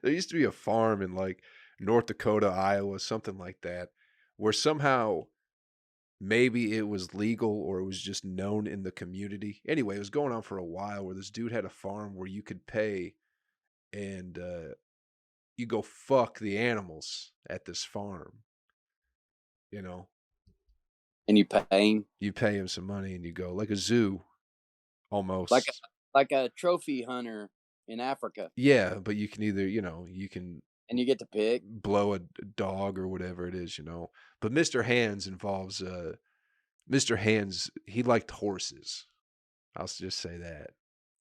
There used to be a farm in like North Dakota, Iowa, something like that, where somehow maybe it was legal or it was just known in the community. Anyway, it was going on for a while where this dude had a farm where you could pay and you go fuck the animals at this farm, you know. And you pay him? You pay him some money and you go like a zoo almost. Like a trophy hunter in Africa. Yeah, but you can either, you can... And you get to pick? Blow a dog or whatever it is, But Mr. Hands involves... Mr. Hands, he liked horses. I'll just say that.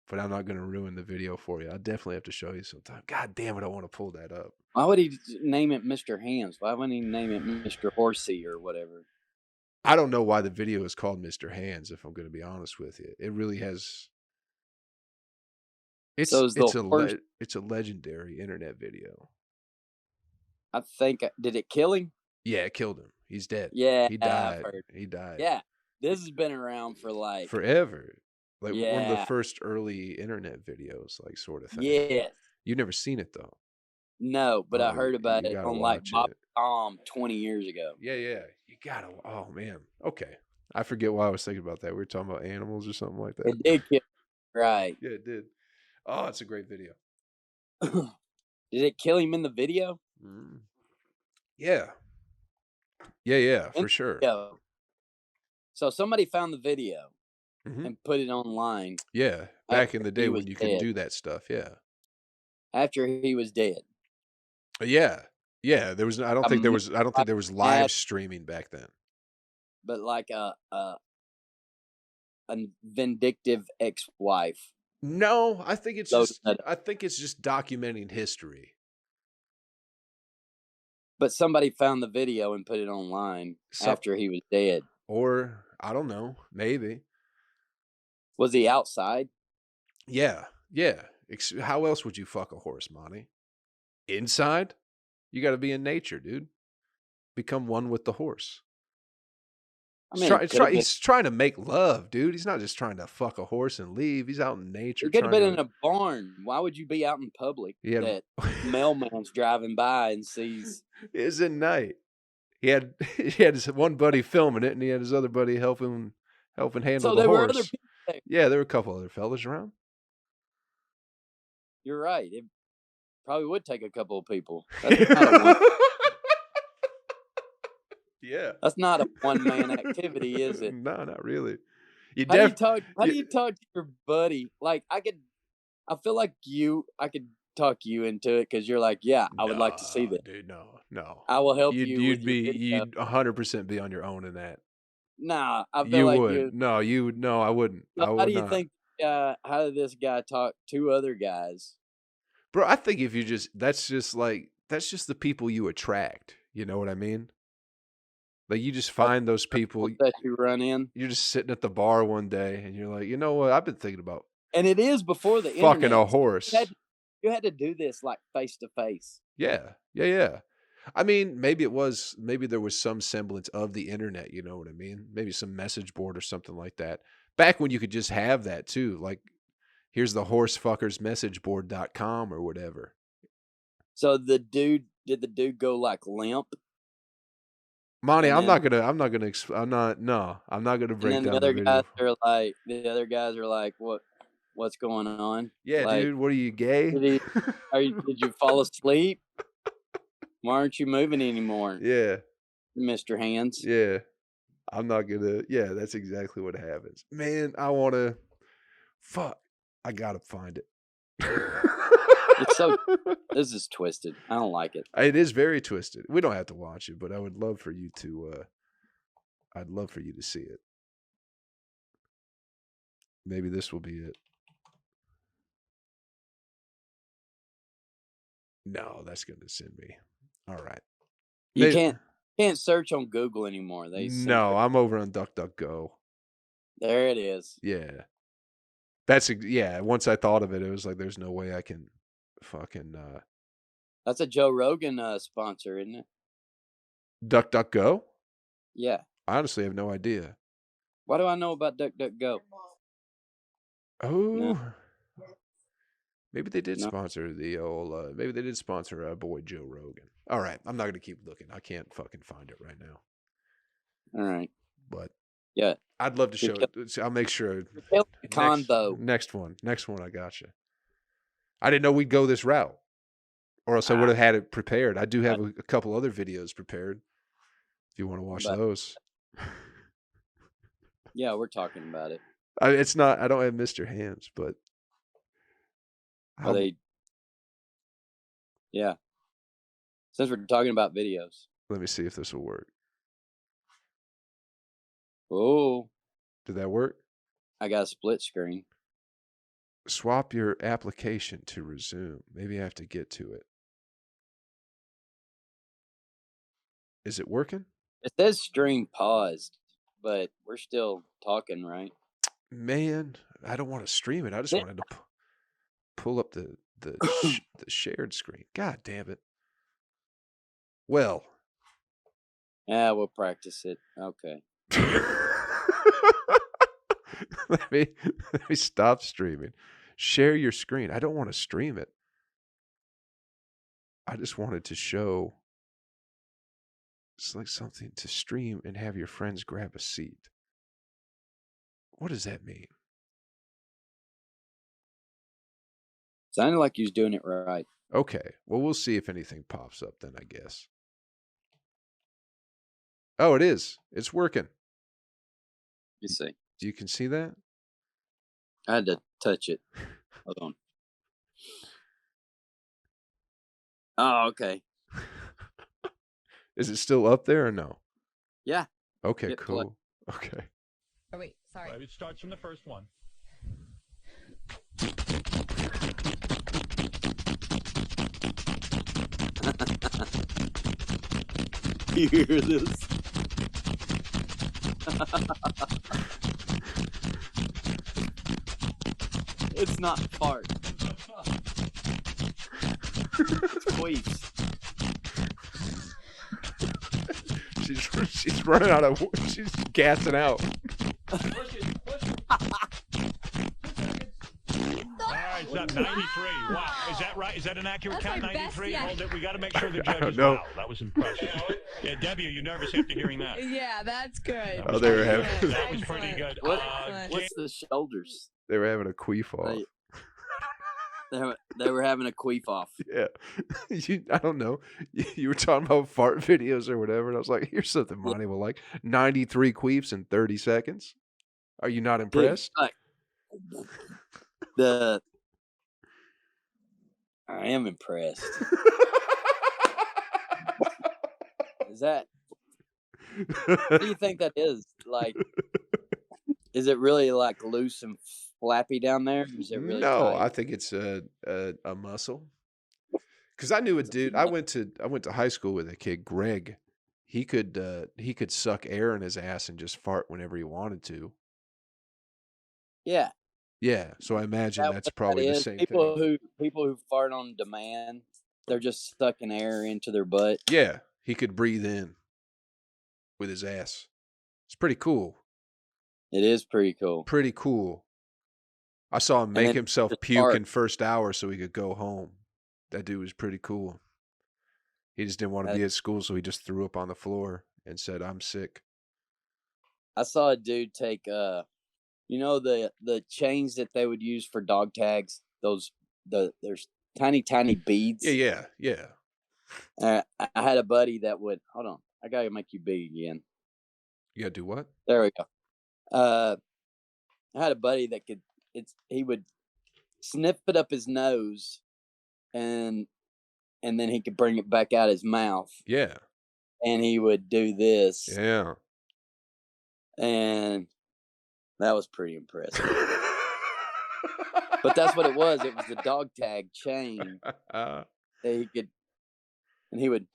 but I'm not going to ruin the video for you. I'll definitely have to show you sometime. God damn it, I want to pull that up. Why would he name it Mr. Hands? Why wouldn't he name it Mr. Horsey or whatever? I don't know why the video is called Mr. Hands, if I'm going to be honest with you. It really has... It's a legendary internet video. I think, did it kill him? Yeah, it killed him. He's dead. Yeah, he died. He died. Yeah, this has been around for like forever. Like one of the first early internet videos, like sort of thing. Yeah, you've never seen it though. No, but I heard about it on like Bob 20 years ago. Yeah, you gotta. Oh man, okay. I forget why I was thinking about that. We were talking about animals or something like that. It did kill, right? Yeah, it did. Oh, it's a great video. Did it kill him in the video? Yeah, for sure. So somebody found the video and put it online. Yeah, back in the day when you could do that stuff. Yeah, after he was dead. Yeah, there was. I don't think there was live streaming back then. But like a vindictive ex-wife. No, I think it's just documenting history. But somebody found the video and put it online after he was dead. Or I don't know, maybe. Was he outside? Yeah. How else would you fuck a horse, Monty? Inside? You got to be in nature, dude. Become one with the horse. I mean, he's trying to make love, dude. He's not just trying to fuck a horse and leave. He's out in nature. He could have been in a barn. Why would you be out in public? That mailman's driving by and sees. It's at night. He had his one buddy filming it, and he had his other buddy helping handle the horse. So there were other people there. Yeah, there were a couple other fellas around. You're right. It probably would take a couple of people. Yeah, that's not a one-man activity, is it? No, not really. How do you talk to your buddy? Like I feel like I could talk you into it because you're like, yeah, I would like to see that. Dude, no. I will help you. You'd 100% be on your own in that. Nah, I feel like would. No, you would. No, I wouldn't. How do you think? How did this guy talk to other guys? Bro, I think if you that's just the people you attract. You know what I mean? Like you just find those people that you run in. You're just sitting at the bar one day and you're like, you know what? I've been thinking about. And it is before the fucking internet. A horse. You had to do this like face to face. Yeah. I mean, maybe there was some semblance of the internet. You know what I mean? Maybe some message board or something like that. Back when you could just have that too. Like, here's the horsefuckersmessageboard.com or whatever. So did the dude go like limp? Monty, I'm not gonna break down the video. The other guys are like, what's going on? Yeah, like, dude, what are you, gay? Did you fall asleep? Why aren't you moving anymore? Yeah, Mr. Hands. Yeah, I'm not gonna. Yeah, that's exactly what happens, man. I gotta find it. This is twisted. I don't like it. It is very twisted. We don't have to watch it, but I would love for you to. I'd love for you to see it. Maybe this will be it. No, that's going to send me. All right. You can't search on Google anymore. No, I'm over on DuckDuckGo. There it is. Yeah. Once I thought of it, it was like, there's no way I can fucking. That's a Joe Rogan sponsor, isn't it? DuckDuckGo? Yeah. I honestly have no idea. What do I know about DuckDuckGo? Oh. No. Maybe they did sponsor the old. Maybe they did sponsor our boy Joe Rogan. All right, I'm not gonna keep looking. I can't fucking find it right now. All right, but yeah, I'd love to show it. I'll make sure. Next one. I got you. I didn't know we'd go this route, or else I would have had it prepared. I do have a couple other videos prepared. If you want to watch those. Yeah, we're talking about it. It's not. I don't have Mr. Hands, but. Yeah. Since we're talking about videos. Let me see if this will work. Oh. Did that work? I got a split screen. Swap your application to resume. Maybe I have to get to it. Is it working? It says stream paused, but we're still talking, right? Man, I don't want to stream it. I just Yeah. wanted to pull up the shared screen. God damn it. Well. Yeah, we'll practice it. Okay. let me stop streaming. Share your screen. I don't want to stream it. I just wanted to show. Select something to stream and have your friends grab a seat. What does that mean? Sounded like you was doing it right. Okay. Well, we'll see if anything pops up then, I guess. Oh, it is. It's working. You see. You can see that? I had to touch it. Hold on. Oh, okay. Is it still up there or no? Yeah. Okay, Hit cool. play. Okay. Oh, wait, sorry. It starts from the first one. You hear this? It's not fart. It's queefs. She's running out of. She's gassing out. All right, it's up 93. Wow, is that right? Is that an accurate That's count? my best 93. yet. Hold it. We got to make sure the I don't judges. know. Wow, that was impressive. Yeah, Debbie, are you nervous after hearing that? Yeah, that's good. Oh, they were having. That was pretty good. What's the shoulders? They were having a queef off. They were having a queef off. Yeah. I don't know. You were talking about fart videos or whatever, and I was like, here's something Monty will like. 93 queefs in 30 seconds. Are you not impressed? Dude, I am impressed. Is that? What do you think that is? Like, is it really like loose and flappy down there? Or is it really No, tight? I think it's a muscle. Because I knew a dude. I went to high school with a kid, Greg. He could suck air in his ass and just fart whenever he wanted to. Yeah. Yeah, so I imagine That that's what probably that the is. same People thing. who fart on demand, they're just sucking air into their butt. Yeah, he could breathe in with his ass. It's pretty cool. It is pretty cool. Pretty cool. I saw him And make then himself just puke fart. in first hour so he could go home. That dude was pretty cool. He just didn't want to be at school, so he just threw up on the floor and said, "I'm sick." I saw a dude take the chains that they would use for dog tags. There's tiny beads. Yeah. I had a buddy that would hold on. I gotta make you big again. You gotta do what? There we go. I had a buddy that he would sniff it up his nose, and then he could bring it back out his mouth, Yeah. and he would do this, Yeah. and that was pretty impressive. But that's what it was. It was the dog tag chain that he could, and he would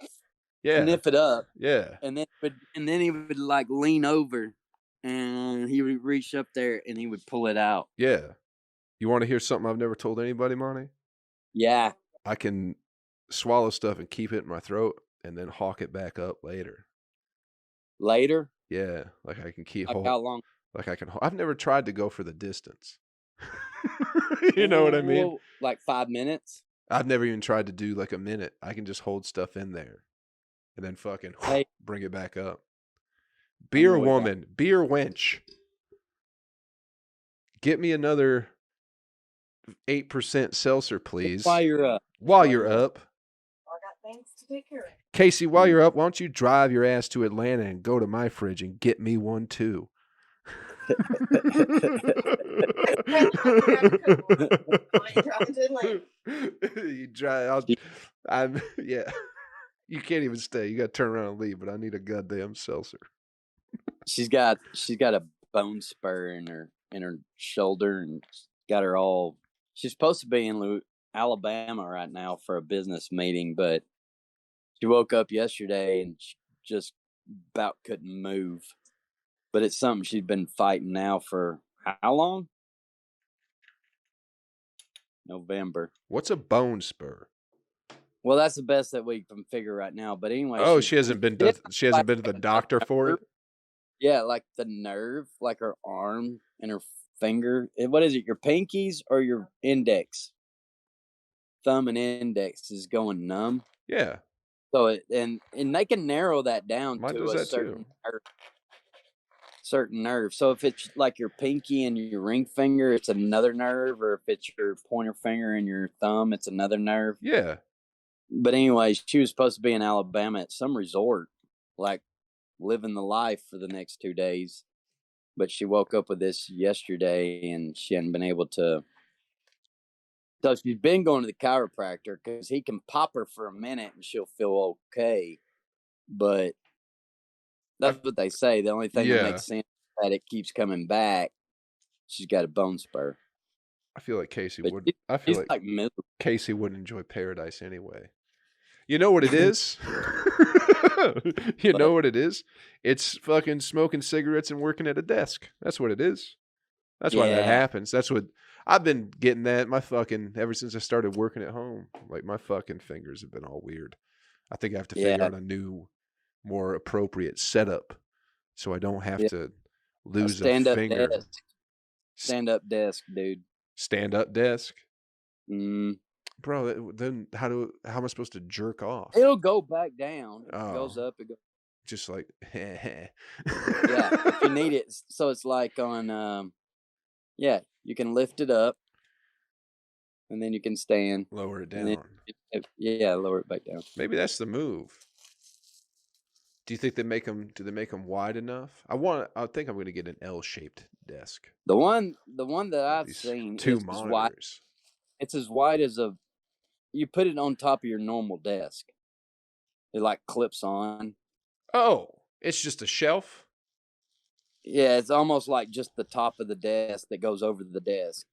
sniff it up, Yeah. and then he would like lean over, and he would reach up there, and he would pull it out. Yeah. You want to hear something I've never told anybody, Monty? Yeah. I can swallow stuff and keep it in my throat and then hawk it back up later. Later? Yeah, like I can keep Like how long? Like I can. I've never tried to go for the distance. You know what I mean? Well, like 5 minutes? I've never even tried to do like a minute. I can just hold stuff in there and then fucking bring it back up. Beer woman, beer wench. Get me another 8% seltzer, please. While you're up. While you're up. I got things to take care of. Casey, while you're up, why don't you drive your ass to Atlanta and go to my fridge and get me one too? You drive. Yeah. You can't even stay. You got to turn around and leave. But I need a goddamn seltzer. She's got a bone spur in her shoulder and got her all She's supposed to be in Alabama right now for a business meeting, but she woke up yesterday and she just about couldn't move. But it's something she's been fighting now for how long? November. What's a bone spur? Well, that's the best that we can figure right now. But anyway, Oh, she hasn't been to the doctor for it? Yeah, like the nerve, like her arm and her finger. What is it? Your pinkies or your index? Thumb and index is going numb. Yeah. So and they can narrow that down Mine to does a that too. certain nerve. So if it's like your pinky and your ring finger, it's another nerve, or if it's your pointer finger and your thumb, it's another nerve. Yeah. But anyway, she was supposed to be in Alabama at some resort, like living the life for the next 2 days. But she woke up with this yesterday and she hadn't been able to. So she's been going to the chiropractor because he can pop her for a minute and she'll feel okay. But that's what they say. The only thing that makes sense is that it keeps coming back. She's got a bone spur. I feel like Casey But would. I feel like miserable. Casey wouldn't enjoy paradise anyway. You know what it is? You know what it is? It's fucking smoking cigarettes and working at a desk. That's what it is. That's why that happens. That's what I've been getting that. My fucking, ever since I started working at home, like my fucking fingers have been all weird. I think I have to figure out a new, more appropriate setup so I don't have to lose a finger. Stand-up desk, dude. Stand-up desk? Mm. Bro, then how am I supposed to jerk off? It'll go back down. If it goes up, it goes. Just like, yeah, if you need it. So it's like on, you can lift it up, and then you can stand. Lower it down. Lower it back down. Maybe that's the move. Do you think do they make them wide enough? I think I'm going to get an L-shaped desk. The one that I've seen two is monitors. wide. It's as wide as you put it on top of your normal desk. It like clips on. Oh, it's just a shelf? Yeah, it's almost like just the top of the desk that goes over the desk.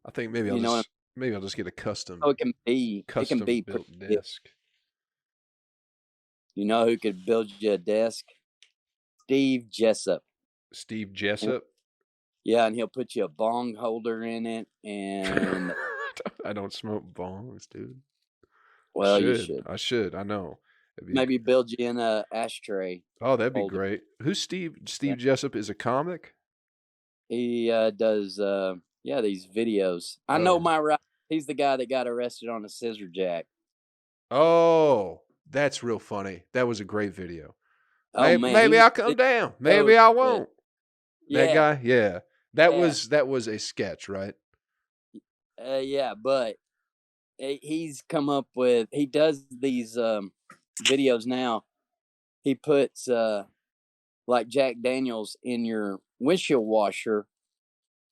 I think maybe I'll just get a custom. Oh, it can be built desk. You know who could build you a desk? Steve Jessup. Steve Jessup? Yeah, and he'll put you a bong holder in it, and I don't smoke bongs, dude. Well, you should. I should. I know. Maybe build you in a ashtray. Oh, that'd be great. Who's Steve? Steve Jessup is a comic? He does these videos. I know my right. He's the guy that got arrested on a scissor jack. Oh, that's real funny. That was a great video. Oh, maybe I'll come down. Maybe I won't. That guy, yeah. That was a sketch, right? Yeah, but he's come up with. He does these videos now. He puts like Jack Daniels in your windshield washer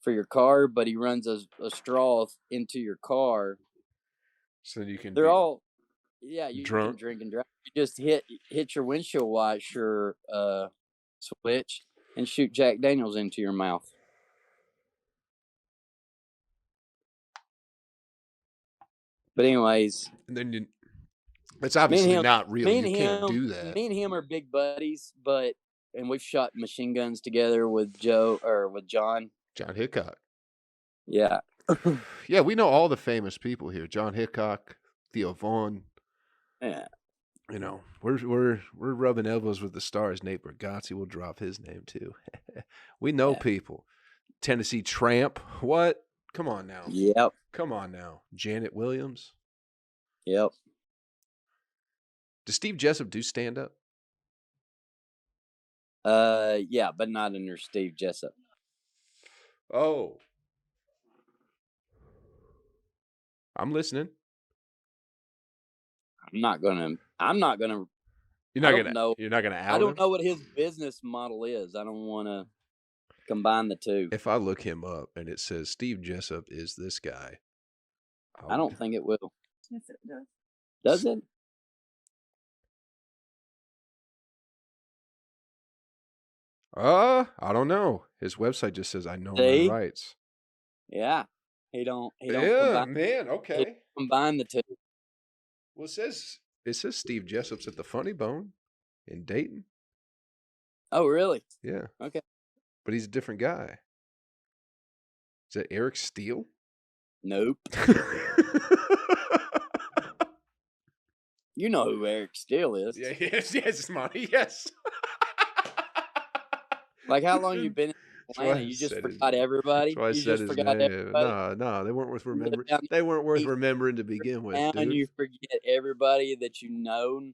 for your car, but he runs a straw into your car. So you can. They're all, you drunk. can drink and drive. You just hit your windshield washer switch and shoot Jack Daniels into your mouth. But anyways, and then it's obviously not real. You can't do that. Me and him are big buddies, and we've shot machine guns together with John. John Hickok. Yeah. Yeah, we know all the famous people here. John Hickok, Theo Vaughn. Yeah. You know, we're rubbing elbows with the stars. Nate Bargatze will drop his name too. We know people. Tennessee Tramp. What? Come on now. Yep. Come on now. Janet Williams. Yep. Does Steve Jessup do stand up? Yeah, but not under Steve Jessup. Oh. I'm listening. You're not gonna out I don't know what his business model is. I don't want to combine the two. If I look him up and it says Steve Jessup is this guy, I don't think it will. Yes, it does. Does it? I don't know. His website just says I know my rights. Yeah. He don't Yeah, combine, man. he Okay. combine the two. Well, it says Steve Jessup's at the Funny Bone in Dayton. Oh, really? Yeah, Okay. but he's a different guy. Is that Eric Steele? Nope. You know who Eric Steele is. Yeah, yes, Monty, yes. Like, how long you been in That's why Atlanta? I You just said his forgot name. everybody? That's why I You said just his forgot name. everybody? No, they weren't worth You live remembering. down They weren't worth east remembering to begin with, town and dude. you forget everybody that you know,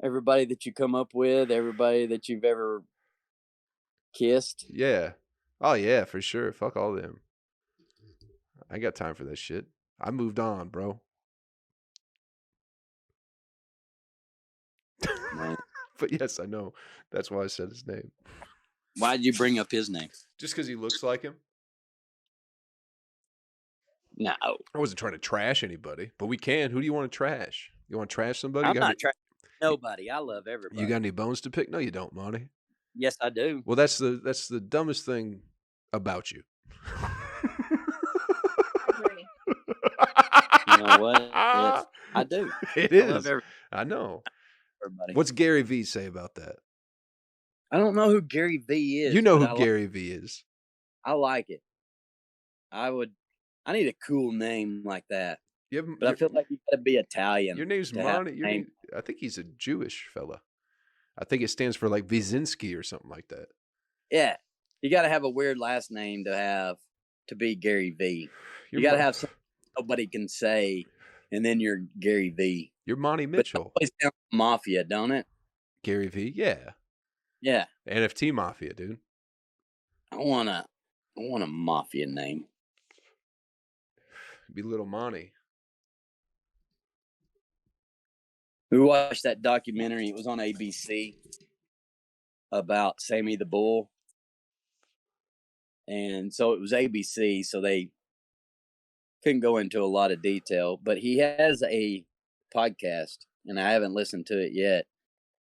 everybody that you come up with, everybody that you've ever kissed. Yeah. Oh yeah, for sure. Fuck all them. I ain't got time for that shit. I moved on, bro. Man. But yes, I know. That's why I said his name. Why'd you bring up his name? Just because he looks like him. No. I wasn't trying to trash anybody, but we can. Who do you want to trash? You want to trash somebody? I'm You got not trying nobody. I love you everybody. got any bones to pick? No, you don't, Monty. Yes, I do. Well, that's the dumbest thing about you. Agree. You know what? I do. It I love is. I know. everybody. What's Gary Vee say about that? I don't know who Gary Vee is. You know but who Gary Vee is. I like it. I need a cool name like that. But I feel like you gotta be Italian. Your name's to have Monty. a name. I think he's a Jewish fella. I think it stands for like Wyszynski or something like that. Yeah. You gotta have a weird last name to be Gary Vee. You gotta have something nobody can say, and then you're Gary Vee. You're Monty But it Mitchell. always sounds mafia, don't it? Gary Vee, yeah. Yeah. NFT Mafia, dude. I want a mafia name. Be Little Monty. We watched that documentary. It was on ABC about Sammy the Bull. And so it was ABC, so they couldn't go into a lot of detail. But he has a podcast, and I haven't listened to it yet.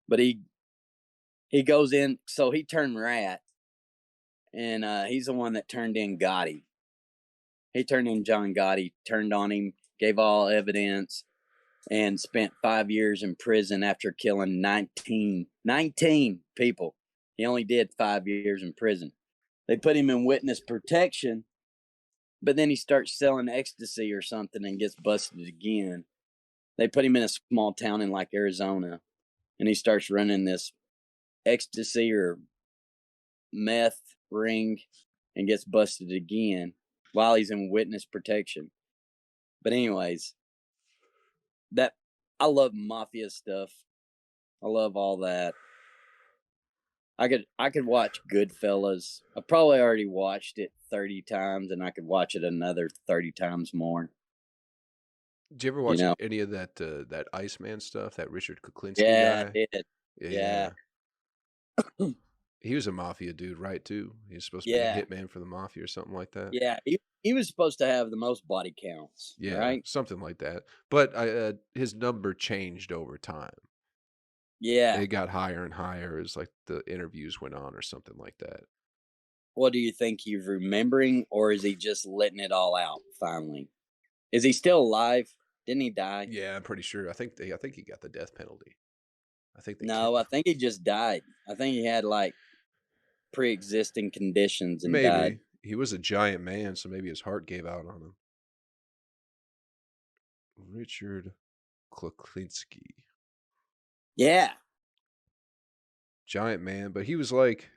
But he goes in, so he turned rat, and he's the one that turned in Gotti. He turned in John Gotti, turned on him, gave all evidence, and spent 5 years in prison after killing 19 people. He only did 5 years in prison. They put him in witness protection, but then he starts selling ecstasy or something and gets busted again. They put him in a small town in like Arizona, and he starts running this ecstasy or meth ring and gets busted again while he's in witness protection. But anyways, I love mafia stuff. I love all that. I could watch Goodfellas. I probably already watched it 30 times, and I could watch it another 30 times more. Did you ever watch any of that Iceman stuff? That Richard Kuklinski Yeah, guy? I did. Yeah. He was a mafia dude, right? Too. He was supposed to be a hitman for the mafia or something like that. Yeah, he was supposed to have the most body counts. Yeah, right? something like that. But his number changed over time. Yeah. It got higher and higher as like the interviews went on or something like that. What do you think he's remembering, or is he just letting it all out finally? Is he still alive? Didn't he die? Yeah, I'm pretty sure. I think he got the death penalty. I think I think he just died. I think he had like pre-existing conditions and died. He was a giant man, so maybe his heart gave out on him. Richard Kuklinski. Yeah. Giant man, but he was like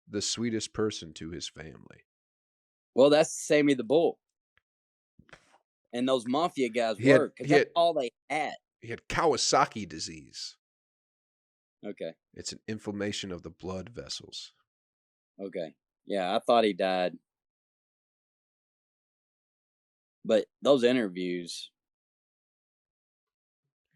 the sweetest person to his family. Well, that's Sammy the Bull. And those mafia guys were, because that's all they had. He had Kawasaki disease. Okay. It's an inflammation of the blood vessels. Okay. Yeah, I thought he died. But those interviews.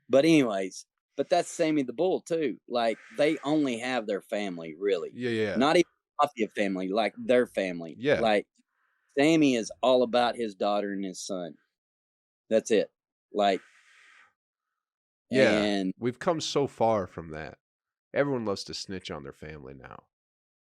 But anyways, that's Sammy the Bull too. Like, they only have their family, really. Yeah. Not even mafia family, like their family. Yeah. Like, Sammy is all about his daughter and his son. That's it. Like, yeah, and we've come so far from that. Everyone loves to snitch on their family now.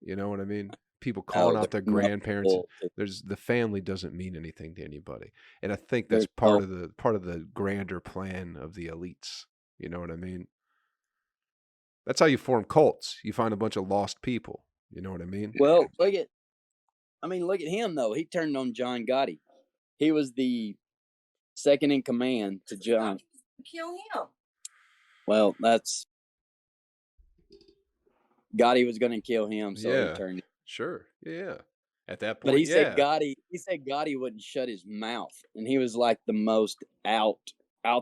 You know what I mean? people calling No, out their there's no grandparents. bull. There's the family doesn't mean anything to anybody, and I think that's There's part no. of the grander plan of the elites. You know what I mean? That's how you form cults. You find a bunch of lost people. You know what I mean? Well, look at him though. He turned on John Gotti. He was the second in command to John. Kill him. Well, that's Gotti was going to kill him, so he Yeah, turned. sure. Yeah. At that But point, he said yeah. Gotti wouldn't shut his mouth, and he was like the most out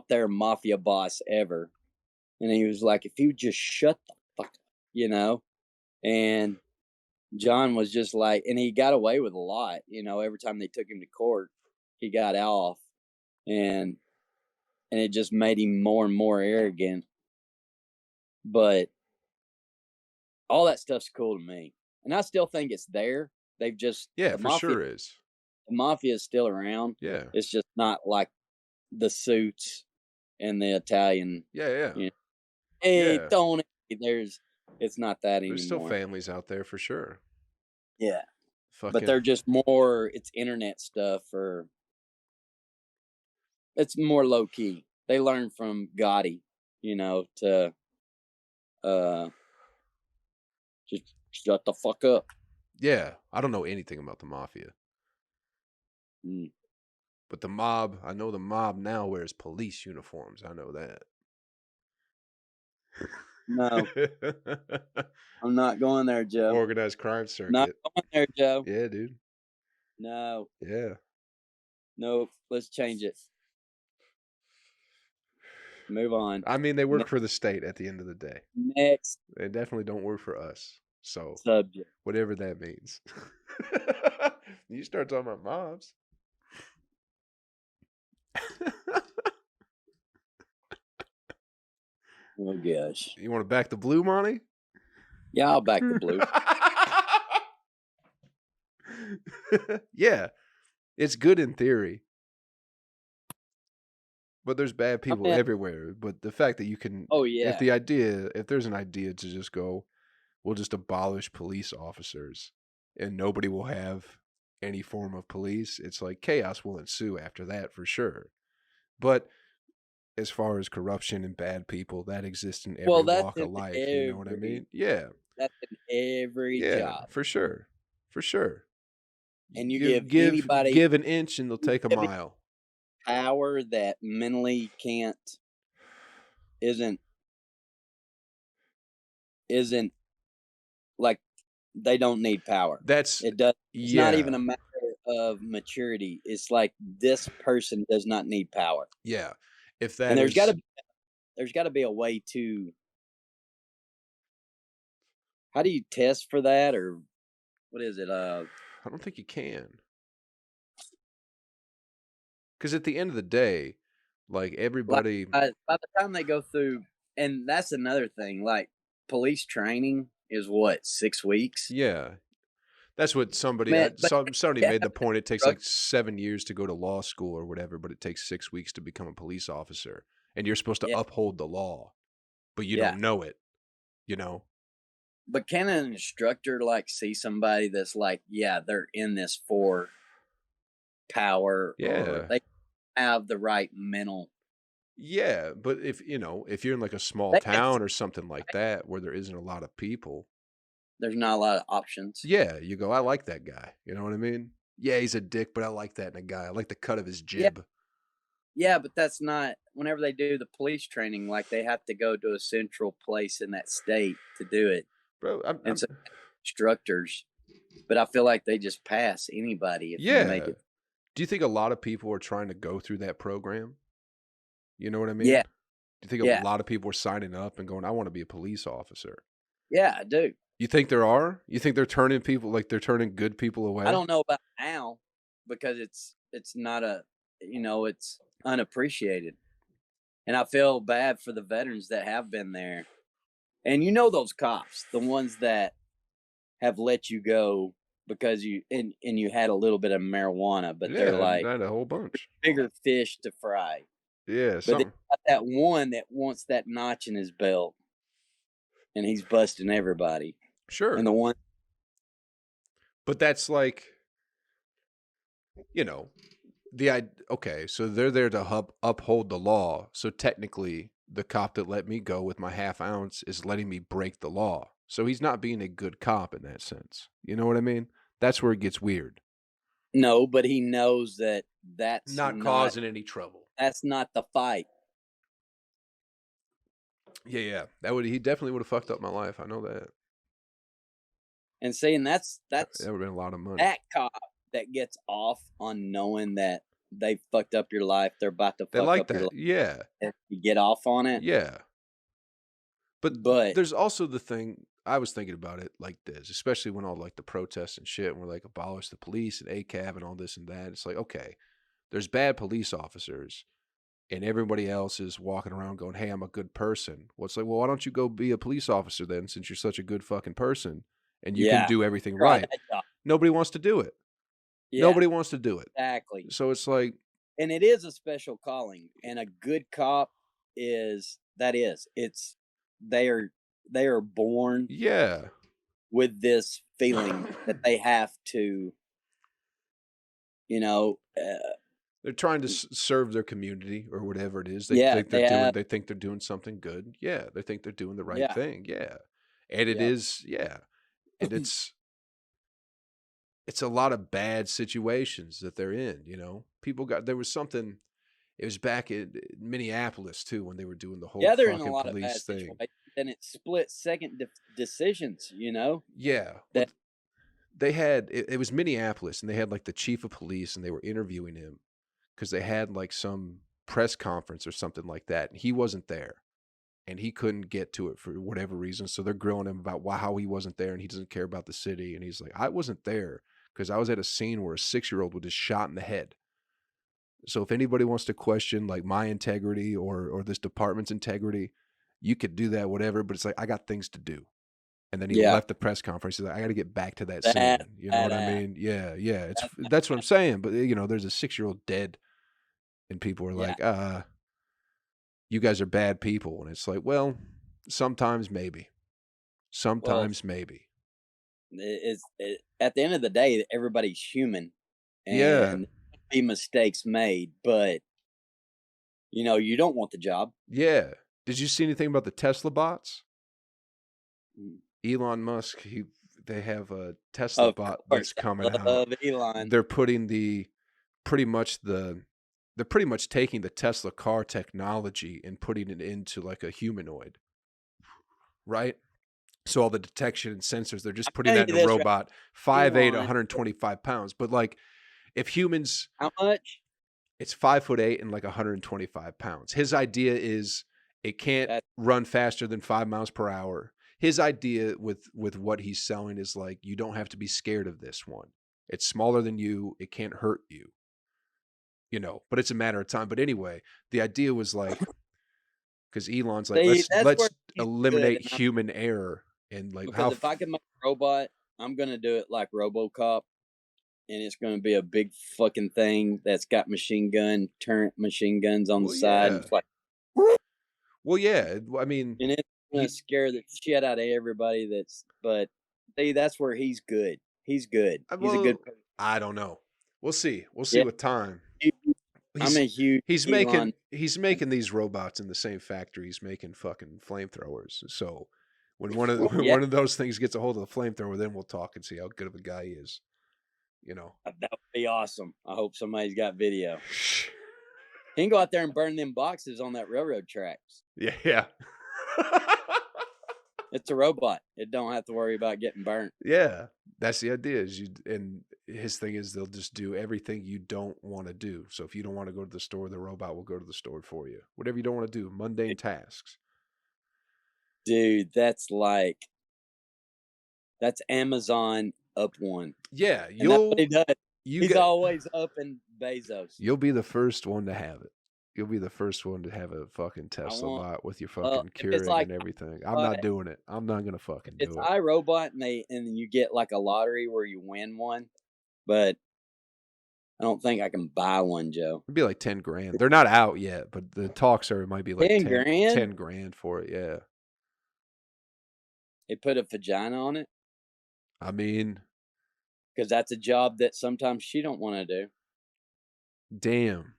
there mafia boss ever. And he was like, if you just shut the fuck up, you know. And John was just like, and he got away with a lot, you know. Every time they took him to court, he got off, and it just made him more and more arrogant. But all that stuff's cool to me, and I still think it's there. They've just Yeah, the for mafia. sure is. The mafia is still around. Yeah. It's just not like the suits and the Italian. Yeah, yeah. You know, hey, Yeah. Tony. It's not that There's still anymore. families out there for sure. Yeah, Fucking but they're just more. It's internet stuff, or it's more low key. They learn from Gotti, you know, to just shut the fuck up. yeah. I don't know anything about the mafia. Mm. But the mob, I know the mob now wears police uniforms. I know that. No, I'm not going there, Joe. Organized crime Not circuit. going there, Joe. Yeah, dude. No, Yeah. nope. Let's change it. Move on. I mean, they work for the state at the end of the day. Next They definitely don't work for us. So, subject. whatever that means. You start talking about mobs. Oh gosh. You want to back the blue, Monty? Yeah, I'll back the blue. Yeah. It's good in theory. But there's bad people mean- everywhere. But the fact that you can, Oh yeah. if there's an idea to just go, we'll just abolish police officers and nobody will have any form of police, it's like chaos will ensue after that for sure. But as far as corruption and bad people, that exists in every Well, that's walk of in life. You know what I every- mean? Yeah. That's in every Yeah. job. For sure. For sure. And you give anybody give an inch and they'll take a give it- mile. power that mentally isn't like they don't need power. That's It does. It's yeah. not even a matter of maturity. It's like this person does not need power. Yeah. If that And there's is- got to be a way to. How do you test for that, or what is it? I don't think you can. Because at the end of the day, like everybody, By the time they go through, and that's another thing. Like police training is what 6 weeks. yeah, that's what somebody Man, but- somebody yeah. made the point. It takes like 7 years to go to law school or whatever, but it takes 6 weeks to become a police officer, and you're supposed to Yeah. uphold the law, but you Yeah. don't know it. You know? But can an instructor like see somebody that's like, yeah, they're in this for power, Yeah. or they have the right mental? Yeah, but if you're in like a small They can- town or something like that where there isn't a lot of people, There's not a lot of options. yeah, you go, I like that guy. You know what I mean? Yeah, he's a dick, but I like that in a guy. I like the cut of his jib. Yeah, but that's not. Whenever they do the police training, like they have to go to a central place in that state to do it. Bro, And so instructors, but I feel like they just pass anybody if yeah. you make it. Do you think a lot of people are trying to go through that program? You know what I mean? Yeah. Do you think Yeah. a lot of people are signing up and going, I want to be a police officer? Yeah, I do. You think there are? You think they're turning turning good people away? I don't know about now because it's not it's unappreciated. And I feel bad for the veterans that have been there. And those cops, the ones that have let you go because you had a little bit of marijuana, but they're like not a whole bunch. bigger fish to fry. Yeah, But something. they got that one that wants that notch in his belt, and he's busting everybody. Sure. And the one But that's like, okay, so they're there to uphold the law. So technically, the cop that let me go with my half ounce is letting me break the law. So he's not being a good cop in that sense. You know what I mean? That's where it gets weird. No, but he knows that that's Not causing any trouble. That's not the fight. Yeah. He definitely would have fucked up my life. I know that. And saying that would have been a lot of money. That cop that gets off on knowing that they fucked up your life, they're about to fuck up your life. Yeah. And you get off on it. Yeah. But there's also the thing, I was thinking about it like this, especially when all like the protests and shit, and we're like abolish the police and ACAB and all this and that. It's like, okay, there's bad police officers and everybody else is walking around going, hey, I'm a good person. Well, it's like, well, why don't you go be a police officer then, since you're such a good fucking person and you can do everything right? Nobody wants to do it. Yeah. Nobody wants to do it. Exactly. So it's like, and it is a special calling, and a good cop is they are born with this feeling that they have to, they're trying to serve their community or whatever it is. They think they're doing something good. Yeah, they think they're doing the right thing. Yeah, and it is. Yeah, and it's a lot of bad situations that they're in. There was something. It was back in Minneapolis too when they were doing the whole they're fucking in a lot police of bad thing. And it split second decisions. Yeah. They had it was Minneapolis, and they had like the chief of police, and they were interviewing him because they had like some press conference or something like that, and he wasn't there, and he couldn't get to it for whatever reason. So they're grilling him about how he wasn't there, and he doesn't care about the city, and he's like, I wasn't there because I was at a scene where a 6-year-old was just shot in the head. So if anybody wants to question like my integrity or this department's integrity, you could do that, whatever. But it's like, I got things to do. And then he left the press conference. He's like, I got to get back to that scene. You know what I mean? Yeah. That's what I'm saying. But there's a 6-year-old dead, and people are like, you guys are bad people. And it's like, well, sometimes maybe. Maybe. At the end of the day, everybody's human. And be mistakes made, but you don't want the job. Yeah. Did you see anything about the Tesla bots? Elon Musk, they have a Tesla bot that's coming out. Elon. They're putting pretty much taking the Tesla car technology and putting it into like a humanoid. Right? So all the detection and sensors, they're just putting that in a robot, 5'8", 125 pounds. But like, if humans, how much? It's 5'8" and like 125 pounds. His idea is it can't run faster than 5 miles per hour. His idea with what he's selling is like, you don't have to be scared of this one. It's smaller than you. It can't hurt you. But it's a matter of time. But anyway, the idea was like, because Elon's like, let's eliminate human error. And like, because if I can make a robot, I'm going to do it like RoboCop. And it's going to be a big fucking thing that's got turret machine guns on the side. It's like, well, yeah. I mean, and it's going to scare the shit out of everybody. That's where he's good. He's good. He's a good. I don't know. We'll see. We'll see with time. He's making these robots in the same factory he's making fucking flamethrowers. So when one of those things gets a hold of the flamethrower, then we'll talk and see how good of a guy he is. That would be awesome. I hope somebody's got video. He can go out there and burn them boxes on that railroad tracks. Yeah. It's a robot. It don't have to worry about getting burnt. Yeah, that's the idea. And his thing is they'll just do everything you don't want to do. So if you don't want to go to the store, the robot will go to the store for you. Whatever you don't want to do, mundane tasks. Dude, that's Amazon up one. Yeah, he's always up in Bezos. You'll be the first one to have it. You'll be the first one to have a fucking Tesla bot with your fucking Keurig and everything. I'm not doing it. I'm not gonna fucking do it. It's iRobot, and you get like a lottery where you win one, but I don't think I can buy one, Joe. It'd be like 10 grand. They're not out yet, but the talks are it might be like 10 grand. 10 grand for it. Yeah. They put a vagina on it. I mean, because that's a job that sometimes she don't want to do. Damn.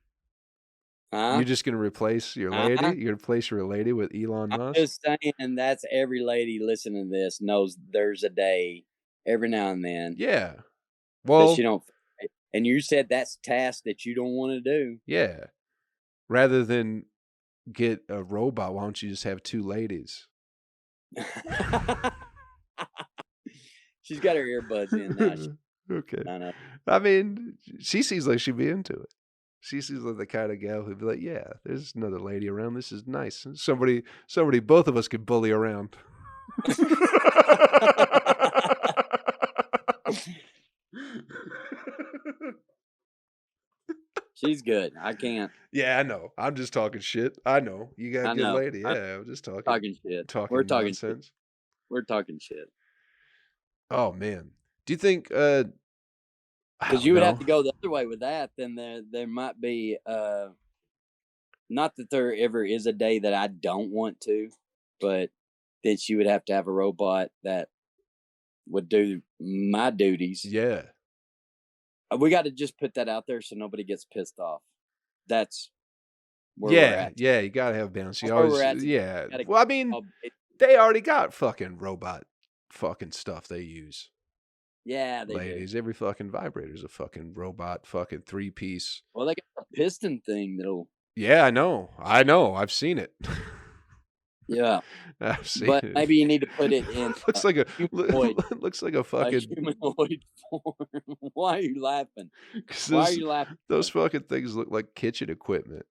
Huh? You're just gonna replace your lady? You're gonna replace your lady with Elon I'm Musk? just saying that's every lady listening to this knows there's a day every now and then Yeah. that Well, she don't. And you said that's a task that you don't want to do. yeah. Rather than get a robot, why don't you just have 2 ladies? She's got her earbuds in now. Okay. I know. I mean, she seems like she'd be into it. She seems like the kind of gal who'd be like, yeah, there's another lady around. This is nice. Somebody both of us could bully around. She's good. I can't. Yeah, I know. I'm just talking shit. I know. You got a I good know. lady. Yeah, I'm just talking shit. talking We're talking shit. nonsense. We're talking shit. Oh man. Do you think because you would have to go the other way with that, then there might be not that there ever is a day that I don't want to, but that you would have to have a robot that would do my duties. Yeah. We got to just put that out there so nobody gets pissed off. That's where we're at. Yeah, you gotta have balance. That's where we're at. Yeah. Well, I mean, they already got fucking robot fucking stuff they use. Yeah, they ladies. do. Every fucking vibrator's a fucking robot, fucking 3-piece. Well, they got a piston thing that'll. Yeah, I know. I've seen it. Yeah, I've seen but it. maybe you need to put it in. looks like a fucking humanoid form. Why are you laughing? Why are you laughing? Those fucking things look like kitchen equipment.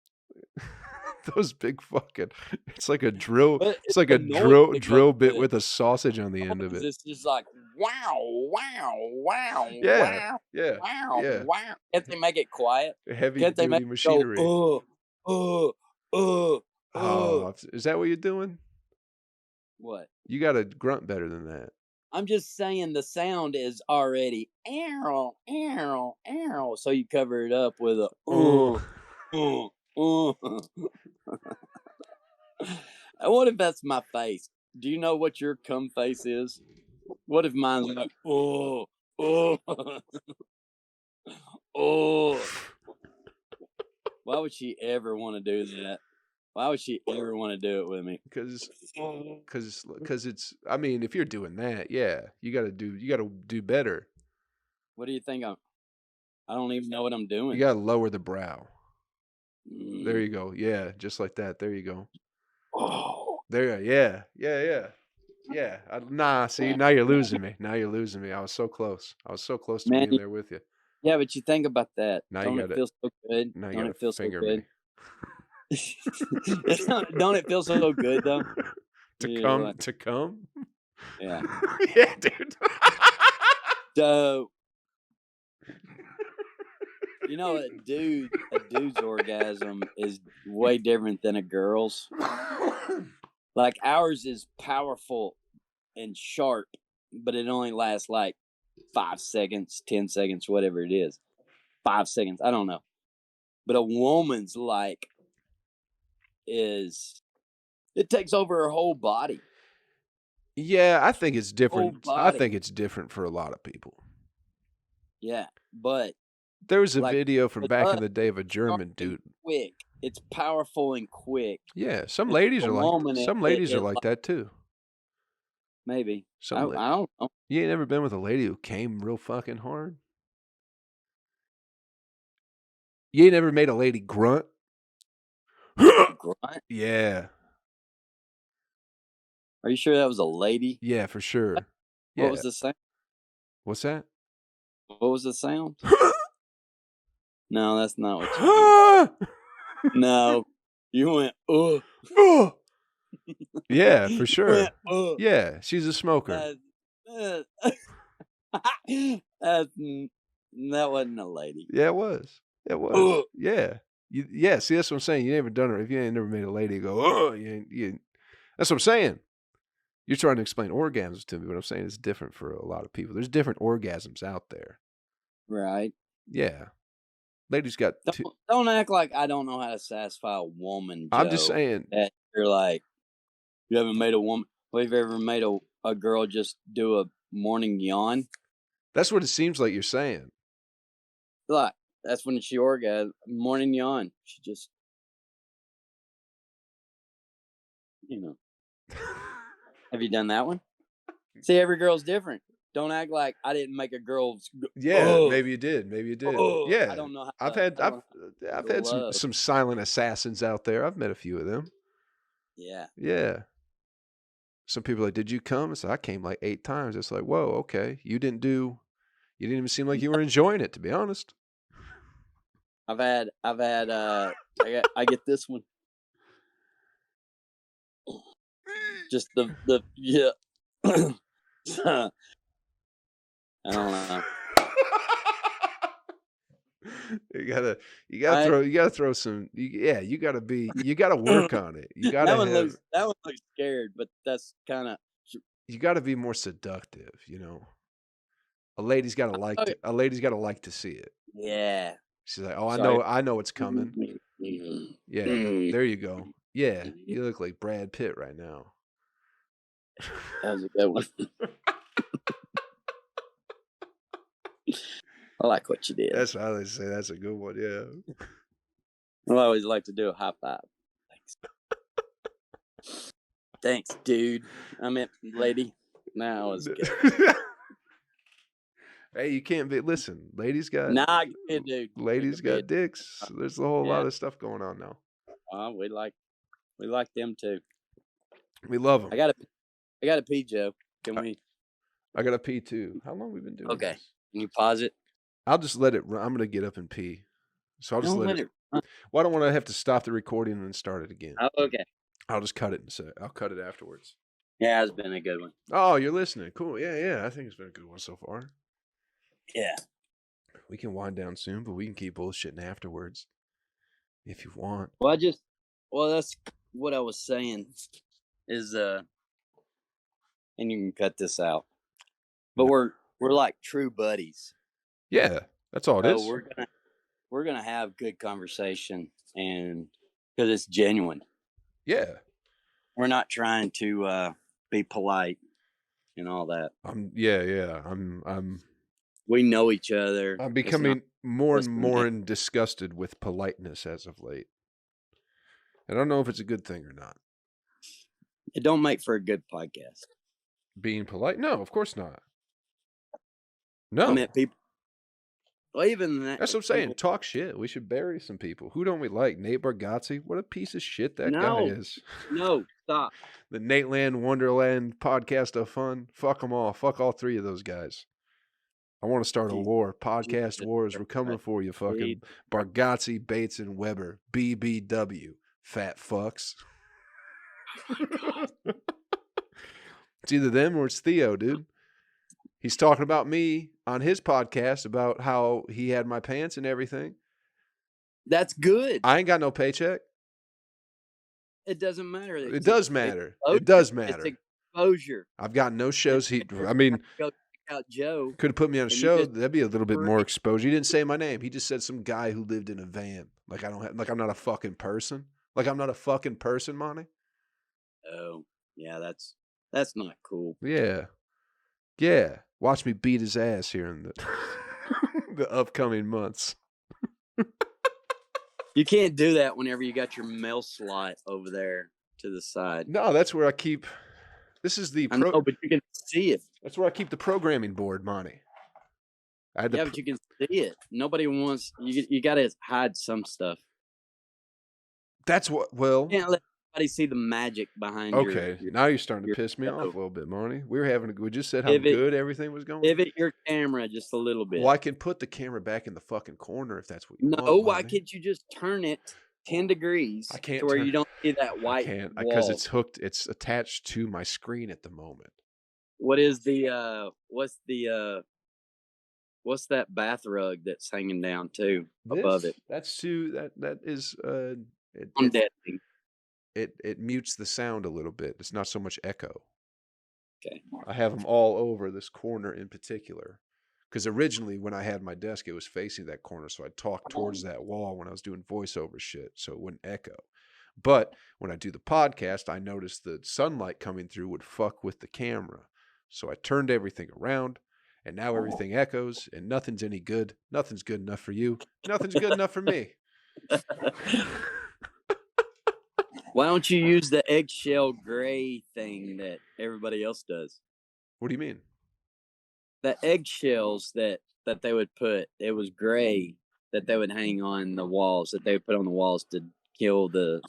Those big fucking. It's like a drill. It's like a drill bit with a sausage on the end of it. It's just like wow, Yeah, wow. Can't they make it quiet? Heavy duty machinery. Oh, is that what you're doing? What? You got to grunt better than that. I'm just saying the sound is already arrow. So you cover it up with a What if that's my face? Do you know what your cum face is? What if mine's like oh. Why would she ever want to do that? Why would she ever want to do it with me? Because it's. I mean, if you're doing that, yeah, you gotta do better. What do you think I don't even know what I'm doing. You gotta lower the brow. There you go. Yeah, just like that. There you go. Oh, there. Yeah. Nah, see, now you're losing me. I was so close. To being there with you. Yeah, but you think about that. Now don't it feel so good? Now don't you it feel so good? Me. Don't it feel so good though? To come? Yeah. Yeah, dude. So you know, a dude's orgasm is way different than a girl's. Like ours is powerful and sharp, but it only lasts like 5 seconds, 10 seconds, whatever it is. 5 seconds, I don't know. But a woman's it takes over her whole body. Yeah, I think it's different. I think it's different for a lot of people. Yeah, but there was a video from back in the day of a German dude. Quick, it's powerful and quick. Yeah, some ladies are like that too. Maybe. I don't know. You ain't never been with a lady who came real fucking hard? You ain't never made a lady grunt? Grunt? Yeah. Are you sure that was a lady? Yeah, for sure. What was the sound? What's that? What was the sound? No, that's not what you did. No. You went, Yeah, for sure. Yeah, she's a smoker. That wasn't a lady. Yeah, it was. Yeah. Yeah, see, that's what I'm saying. You never done it. If you ain't never made a lady go, that's what I'm saying. You're trying to explain orgasms to me, but I'm saying it's different for a lot of people. There's different orgasms out there. Right. Yeah. Ladies got don't act like I don't know how to satisfy a woman, Joe. I'm just saying. That you're like, you haven't made a woman. Well, have you ever made a girl just do a morning yawn? That's what it seems like you're saying. Like, that's when she orgasms. Morning yawn. She just, Have you done that one? See, every girl's different. Don't act like I didn't make a girl. Yeah, maybe you did. Maybe you did. Yeah, I don't know how. I've had some silent assassins out there. I've met a few of them. Yeah. Yeah. Some people are like, did you come? I said, I came like 8 times. It's like, whoa, okay. You didn't even seem like you were enjoying it, to be honest. I get this one. Just the yeah. I don't know. You gotta throw some. You gotta work on it. You gotta that one looks scared, but that's kind of. You gotta be more seductive. A lady's gotta like to see it. Yeah. She's like, oh, I know it's coming. Yeah, there you go. Yeah, you look like Brad Pitt right now. That was a good one. I like what you did. That's what I always say. That's a good one. Yeah. I always like to do a high five. Thanks, dude. I meant lady. Now I was good. Hey, you can't be. Listen, ladies got. Nah, good dude. Ladies got dicks. There's a whole lot of stuff going on now. We like them too. We love them. I gotta pee, Joe. Can we? I gotta pee too. How long we been doing? Okay. This? Can you pause it? I'll just let it run. I'm gonna get up and pee. So I'll just let it. Run. Why don't I have to stop the recording and then start it again? Oh, okay. I'll just cut it and say I'll cut it afterwards. Yeah, it's been a good one. Oh, you're listening. Cool. Yeah. I think it's been a good one so far. Yeah. We can wind down soon, but we can keep bullshitting afterwards if you want. Well, that's what I was saying is and you can cut this out. But we're like true buddies. Yeah, that's all it is. We're gonna have good conversation, and because it's genuine. Yeah. We're not trying to be polite and all that. We know each other. I'm becoming more and more disgusted with politeness as of late. I don't know if it's a good thing or not. It don't make for a good podcast. Being polite? No, of course not. No. I met people. Well, even that. That's what I'm saying. Talk shit. We should bury some people. Who don't we like? Nate Bargatze? What a piece of shit that guy is. No, stop. The Nate Land Wonderland podcast of fun. Fuck them all. Fuck all 3 of those guys. I want to start a war. Podcast wars. We're coming for you, fucking Bargatze, Bates, and Weber. BBW. Fat fucks. It's either them or it's Theo, dude. He's talking about me on his podcast about how he had my pants and everything. That's good. I ain't got no paycheck. It doesn't matter. It does matter. It does matter. It's exposure. I've got no shows. Go out Joe. Could have put me on a show. That'd be a little bit more exposure. He didn't say my name. He just said some guy who lived in a van. Like I'm not a fucking person. Like I'm not a fucking person, Monty. Oh, yeah, that's not cool. Yeah. Yeah. Watch me beat his ass here in the upcoming months. You can't do that whenever you got your mail slot over there to the side. No, that's where I keep. This is the. I know, but you can see it. That's where I keep the programming board, Monty. But you can see it. Nobody wants. You got to hide some stuff. That's what. Well, you can't let anybody see the magic behind. Okay, now you're starting to piss me off a little bit, Monty. We just said how good everything was going. Pivot your camera just a little bit. Well, I can put the camera back in the fucking corner if that's what you want. No, why can't you just turn it 10 degrees? I can't to where you don't see that white. I can't because it's hooked. It's attached to my screen at the moment. What is the what's that bath rug that's hanging down too above it? That's too. That is. It mutes the sound a little bit. It's not so much echo. Okay. I have them all over this corner in particular. Because originally when I had my desk, it was facing that corner. So I'd talk towards that wall when I was doing voiceover shit. So it wouldn't echo. But when I do the podcast, I noticed the sunlight coming through would fuck with the camera. So I turned everything around. And now everything echoes, and nothing's any good. Nothing's good enough for you. Nothing's good enough for me. Why don't you use the eggshell gray thing that everybody else does? What do you mean? The eggshells that they would put, it was gray, that they would hang on the walls, that they would put on the walls to kill the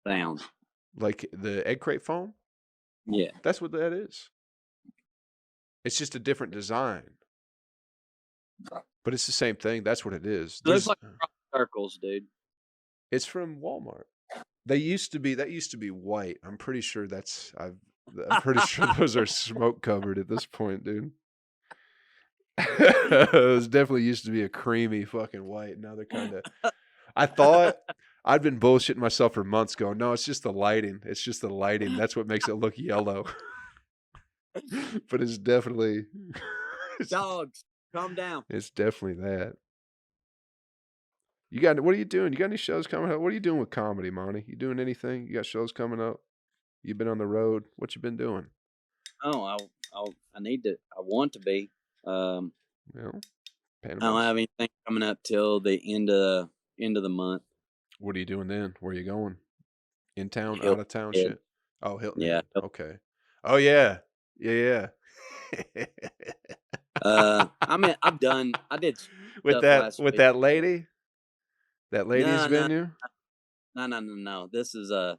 sound. Like the egg crate foam? Yeah. That's what that is. It's just a different design. But it's the same thing. That's what it is. It looks like circles, dude. It's from Walmart. That used to be white. I'm pretty sure I'm pretty sure those are smoke covered at this point, dude. It definitely used to be a creamy fucking white. Now they're kind of. I thought I'd been bullshitting myself for months going, no, it's just the lighting. It's just the lighting. That's what makes it look yellow. But it's definitely. Dogs, calm down. It's definitely that. What are you doing? You got any shows coming up? What are you doing with comedy, Monty? You doing anything? You got shows coming up? You've been on the road. What you been doing? Oh, I want to be. Well, I don't have anything coming up till the end of the month. What are you doing then? Where are you going? In town, Hilton out of town, Head. shit. Oh, Hilton. Yeah. Head. Okay. Oh yeah, yeah. I've done. I did with stuff that last with week. that lady. That lady's No. venue. No. This is I've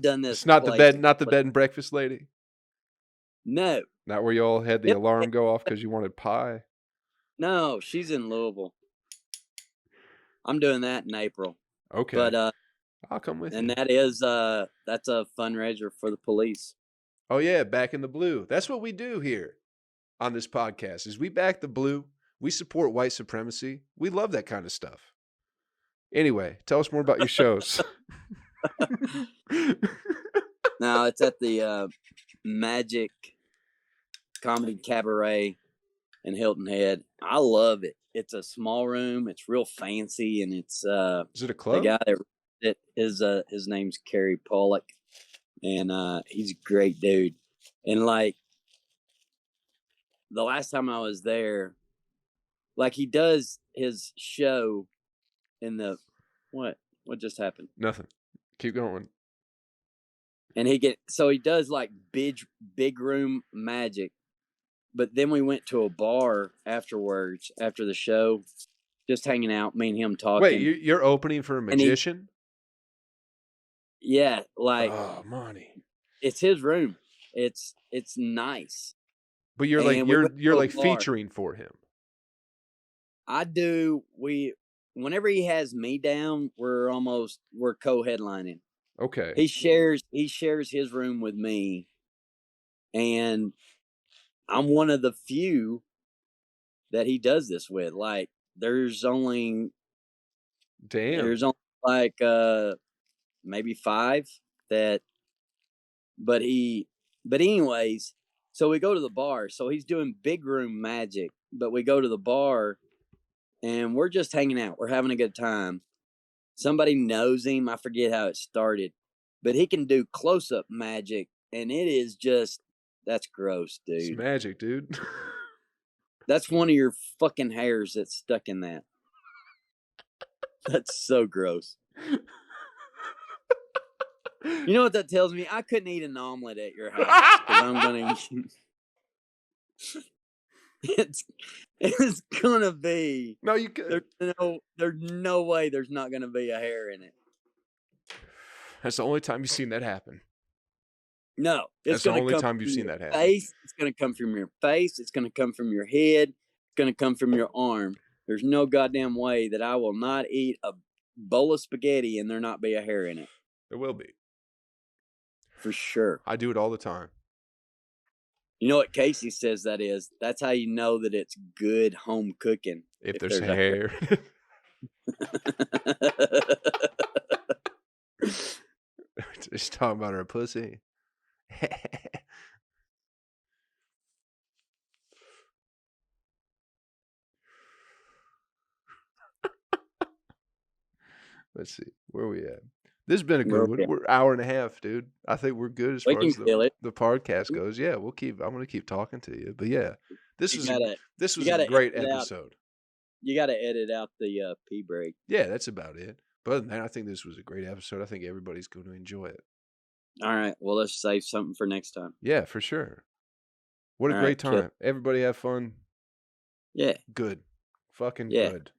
done this. It's not the place- bed and breakfast lady. No, Not where you all had the Yep. alarm go off because you wanted pie. no, she's in Louisville. I'm doing that in April. Okay, But I'll come with and you. that's a fundraiser for the police. Oh yeah, back in the blue. That's what we do here on this podcast. Is we back the blue. We support white supremacy. We love that kind of stuff. Anyway, tell us more about your shows. Now it's at the Magic Comedy Cabaret in Hilton Head. I love it. It's a small room. It's real fancy, and it's Is it a the club? guy that his name's Kerry Pollock, and he's a great dude. And like the last time I was there, like he does his show in the what just happened? Nothing. Keep going. And he does like big room magic. But then we went to a bar afterwards, after the show, just hanging out, me and him talking. Wait, you're opening for a magician? Yeah, like Oh, money. it's his room. It's nice. But you're And we went you're to a like bar. featuring for him. I do. Whenever he has me down, we're co-headlining. Okay. He shares his room with me, and I'm one of the few that he does this with. Like there's only like maybe 5 that, but anyways, so we go to the bar. So he's doing big room magic, but we go to the bar and we're just hanging out. We're having a good time. Somebody knows him. I forget how it started, but he can do close-up magic, and it is just, that's gross, dude. It's magic, dude. That's one of your fucking hairs that's stuck in that. That's so gross. You know what that tells me? I couldn't eat an omelet at your house because I'm gonna. It's gonna be. No, you could. There's no way there's not gonna be a hair in it. That's the only time you've seen that happen. No, That's the only time you've seen that happen. Face. It's gonna come from your face. It's gonna come from your head. It's gonna come from your arm. There's no goddamn way that I will not eat a bowl of spaghetti and there not be a hair in it. There will be. For sure. I do it all the time. You know what Casey says that is? That's how you know that it's good home cooking. If there's hair. Just talking about her pussy. Let's see. Where are we at? This has been a We're good one. okay. We're an hour and a half, dude. I think we're good as We far can as kill it. the podcast goes. Yeah, I'm gonna keep talking to you. But yeah, this You was gotta this you was a gotta great edit out. episode. You gotta edit out the pee break. Yeah, that's about it. But other than that, I think this was a great episode. I think everybody's going to enjoy it. All right. Well, let's save something for next time. Yeah, for sure. What a All great right, kill. time. Everybody have fun. Yeah. Good. Fucking Yeah. good.